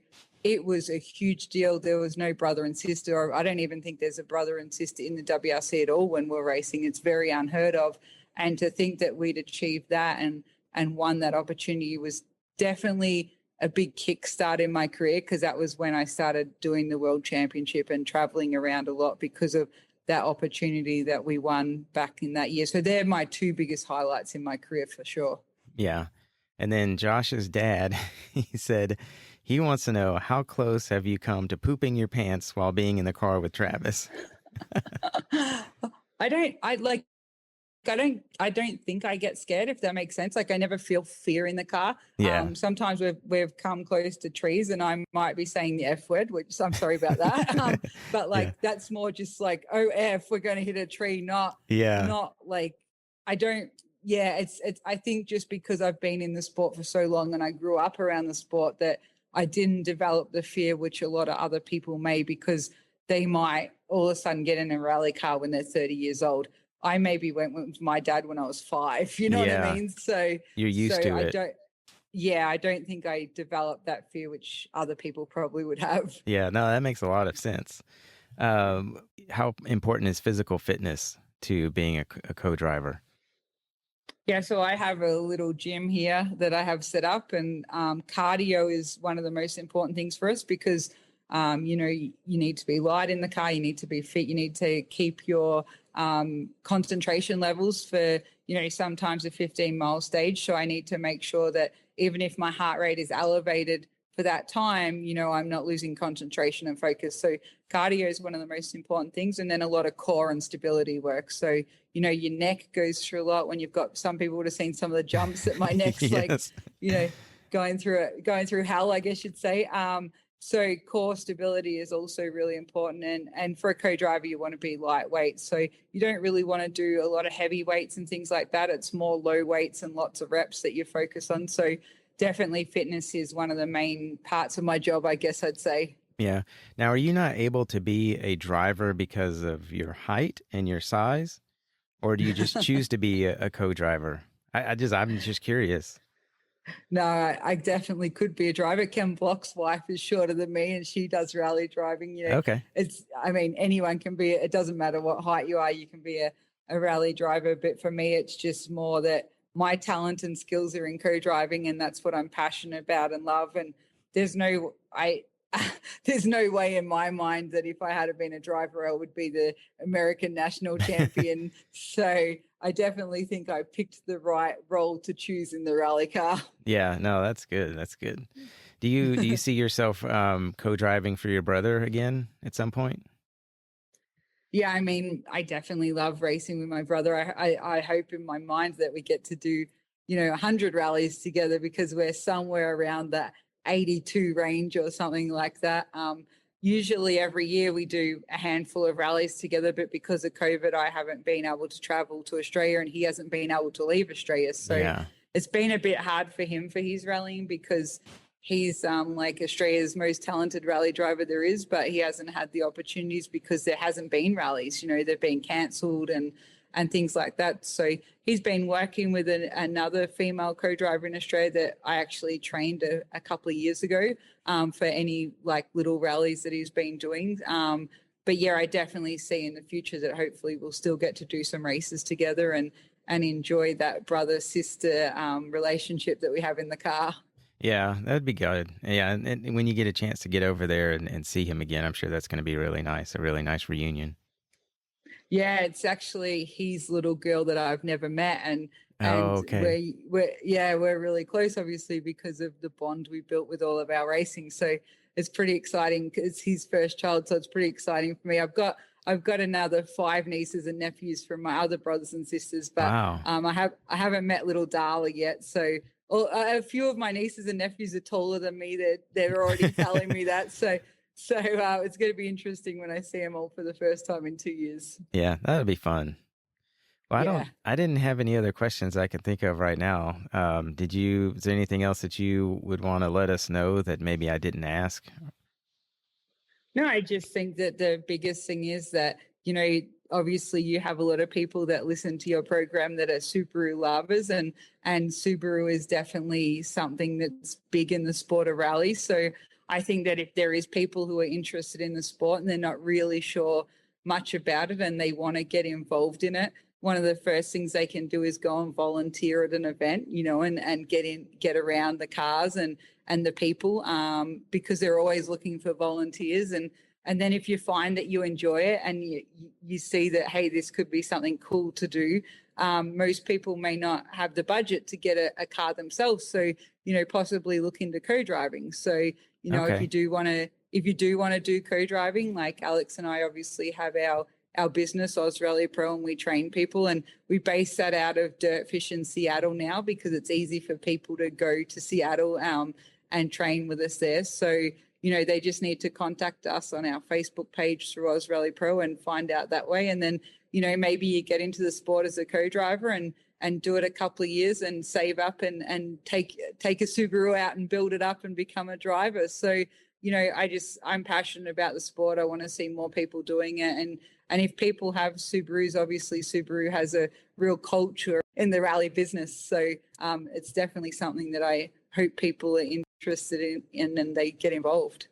S3: it was a huge deal. There was no brother and sister, or I don't even think there's a brother and sister in the WRC at all when we're racing. It's very unheard of. And to think that we'd achieved that and won that opportunity was definitely a big kickstart in my career, because that was when I started doing the World Championship and traveling around a lot because of that opportunity that we won back in that year. So they're my 2 biggest highlights in my career for sure.
S1: Yeah. And then Josh's dad, he said he wants to know, how close have you come to pooping your pants while being in the car with Travis?
S3: I don't think I get scared, if that makes sense. Like, I never feel fear in the car.
S1: Yeah.
S3: Sometimes we've come close to trees and I might be saying the F word, which I'm sorry about that. But like, that's more just like, oh, F, we're going to hit a tree. Not like, I don't, it's, I think just because I've been in the sport for so long and I grew up around the sport, that I didn't develop the fear, which a lot of other people may, because they might all of a sudden get in a rally car when they're 30 years old. I maybe went with my dad when I was 5, you know what I mean? So
S1: you're used to it.
S3: I don't think I developed that fear, which other people probably would have.
S1: Yeah, no, that makes a lot of sense. How important is physical fitness to being a co-driver?
S3: Yeah, so I have a little gym here that I have set up, and cardio is one of the most important things for us, because you need to be light in the car, you need to be fit, you need to keep your concentration levels for, sometimes a 15-mile stage. So I need to make sure that even if my heart rate is elevated for that time, I'm not losing concentration and focus. So cardio is one of the most important things. And then a lot of core and stability work. So, your neck goes through a lot when you've got, some people would have seen some of the jumps that my neck's
S1: Yes.
S3: like, going through hell, I guess you'd say. So core stability is also really important. And for a co-driver, you want to be lightweight. So you don't really want to do a lot of heavy weights and things like that. It's more low weights and lots of reps that you focus on. So definitely fitness is one of the main parts of my job, I guess I'd say.
S1: Yeah. Now, are you not able to be a driver because of your height and your size? Or do you just choose to be a co-driver? I'm just curious.
S3: No, I definitely could be a driver. Ken Block's wife is shorter than me and she does rally driving.
S1: Okay.
S3: Anyone can be, it doesn't matter what height you are, you can be a rally driver. But for me, it's just more that my talent and skills are in co-driving, and that's what I'm passionate about and love. And there's no way in my mind that if I had been a driver, I would be the American national champion. So I definitely think I picked the right role to choose in the rally car.
S1: Yeah, no, that's good. That's good. Do you see yourself co-driving for your brother again at some point?
S3: Yeah, I definitely love racing with my brother. I hope in my mind that we get to do, 100 rallies together, because we're somewhere around that 82 range or something like that. Usually every year we do a handful of rallies together, but because of COVID, I haven't been able to travel to Australia and he hasn't been able to leave Australia. So It's been a bit hard for him for his rallying, because he's like Australia's most talented rally driver there is, but he hasn't had the opportunities because there hasn't been rallies. They've been cancelled and things like that. So he's been working with another female co-driver in Australia that I actually trained a couple of years ago for any like little rallies that he's been doing. But yeah, I definitely see in the future that hopefully we'll still get to do some races together and enjoy that brother-sister relationship that we have in the car.
S1: Yeah, that'd be good. Yeah, and when you get a chance to get over there and see him again, I'm sure that's going to be really nice, a really nice reunion.
S3: Yeah, it's actually his little girl that I've never met, and
S1: Oh, okay.
S3: we're really close, obviously, because of the bond we built with all of our racing. So it's pretty exciting. It's his first child, so it's pretty exciting for me. I've got another 5 nieces and nephews from my other brothers and sisters, but
S1: Wow.
S3: I haven't met little Darla yet. So a few of my nieces and nephews are taller than me. They're already telling me that. So it's going to be interesting when I see them all for the first time in 2 years.
S1: Yeah, that would be fun. Well,
S3: Yeah.
S1: I didn't have any other questions I can think of right now. Is there anything else that you would want to let us know that maybe I didn't ask?
S3: No, I just think that the biggest thing is that, obviously you have a lot of people that listen to your program that are Subaru lovers, and Subaru is definitely something that's big in the sport of rally. So I think that if there is people who are interested in the sport and they're not really sure much about it and they want to get involved in it, one of the first things they can do is go and volunteer at an event, and get around the cars and the people, because they're always looking for volunteers. And then if you find that you enjoy it and you see that, hey, this could be something cool to do, most people may not have the budget to get a car themselves. So, possibly look into co-driving. So, if
S1: Okay.
S3: you do want to do co-driving, like Alex and I obviously have our business, Oz Rally Pro, and we train people, and we base that out of Dirtfish in Seattle now because it's easy for people to go to Seattle and train with us there. So, they just need to contact us on our Facebook page through Oz Rally Pro and find out that way. And then, maybe you get into the sport as a co-driver and do it a couple of years and save up and take a Subaru out and build it up and become a driver. So, I'm passionate about the sport. I want to see more people doing it. And if people have Subarus, obviously Subaru has a real culture in the rally business. So it's definitely something that I hope people are interested in and they get involved.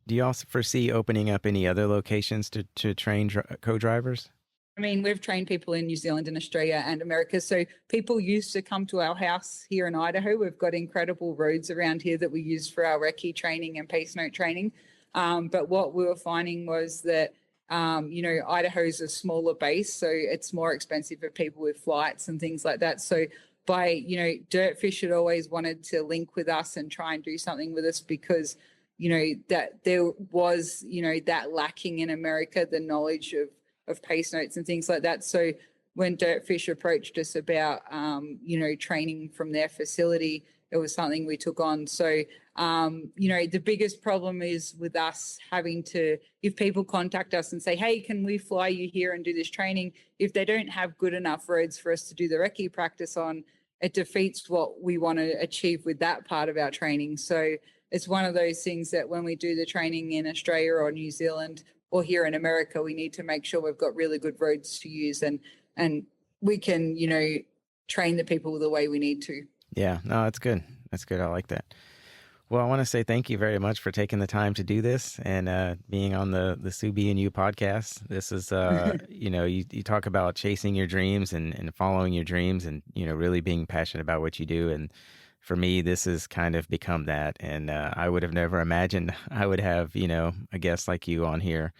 S1: Do you also foresee opening up any other locations to train co-drivers?
S3: I mean, we've trained people in New Zealand and Australia and America. So people used to come to our house here in Idaho. We've got incredible roads around here that we use for our recce training and pace note training. But what we were finding was that, Idaho's a smaller base, so it's more expensive for people with flights and things like that. So Dirtfish had always wanted to link with us and try and do something with us because, that there was, that lacking in America, the knowledge of pace notes and things like that. So when Dirtfish approached us about, training from their facility, it was something we took on. So, the biggest problem is with us having to, if people contact us and say, hey, can we fly you here and do this training? If they don't have good enough roads for us to do the recce practice on, it defeats what we want to achieve with that part of our training. So it's one of those things that when we do the training in Australia or New Zealand or here in America, we need to make sure we've got really good roads to use and we can, train the people the way we need to.
S1: Yeah, no, that's good. That's good. I like that. Well, I want to say thank you very much for taking the time to do this and being on the Subie and You podcast. This is, you talk about chasing your dreams and following your dreams and, really being passionate about what you do. And for me, this has kind of become that. And I would have never imagined I would have, a guest like you on here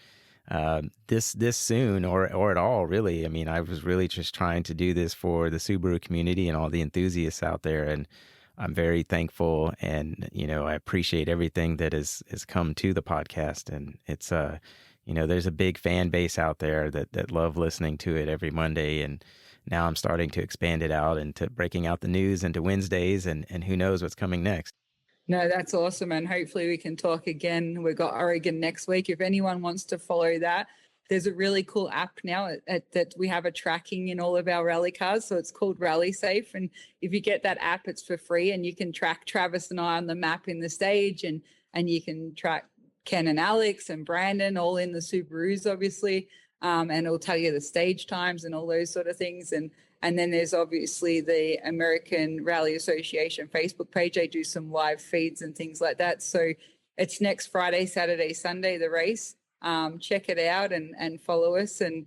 S1: this soon or at all, really. I mean, I was really just trying to do this for the Subaru community and all the enthusiasts out there. And I'm very thankful and, I appreciate everything that has come to the podcast. And it's, there's a big fan base out there that love listening to it every Monday. And now I'm starting to expand it out into breaking out the news into Wednesdays and who knows what's coming next.
S3: No, that's awesome. And hopefully we can talk again. We've got Oregon next week. If anyone wants to follow that, there's a really cool app now that we have a tracking in all of our rally cars. So it's called Rally Safe. And if you get that app, it's for free, and you can track Travis and I on the map in the stage, and you can track Ken and Alex and Brandon all in the Subarus, obviously. And it'll tell you the stage times and all those sort of things. And then there's obviously the American Rally Association Facebook page. They do some live feeds and things like that. So it's next Friday, Saturday, Sunday, the race. Check it out and follow us. And,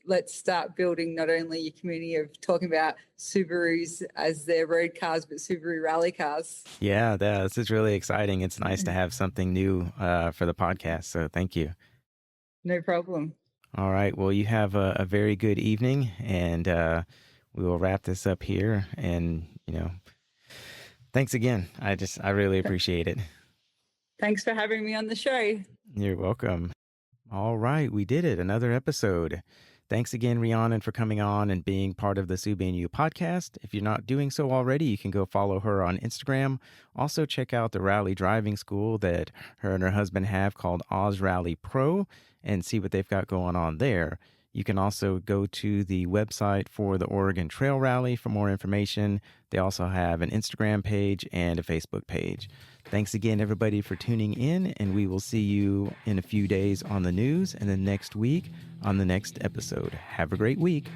S3: let's start building not only your community of talking about Subarus as their road cars, but Subaru rally cars.
S1: Yeah, this is really exciting. It's nice to have something new for the podcast. So thank you.
S3: No problem.
S1: All right. Well, you have a very good evening, and we will wrap this up here. And, thanks again. I really appreciate it.
S3: Thanks for having me on the show.
S1: You're welcome. All right. We did it. Another episode. Thanks again, Rhianon, for coming on and being part of the Subie and You podcast. If you're not doing so already, you can go follow her on Instagram. Also, check out the rally driving school that her and her husband have called Oz Rally Pro and see what they've got going on there. You can also go to the website for the Oregon Trail Rally for more information. They also have an Instagram page and a Facebook page. Thanks again, everybody, for tuning in, and we will see you in a few days on the news and then next week on the next episode. Have a great week.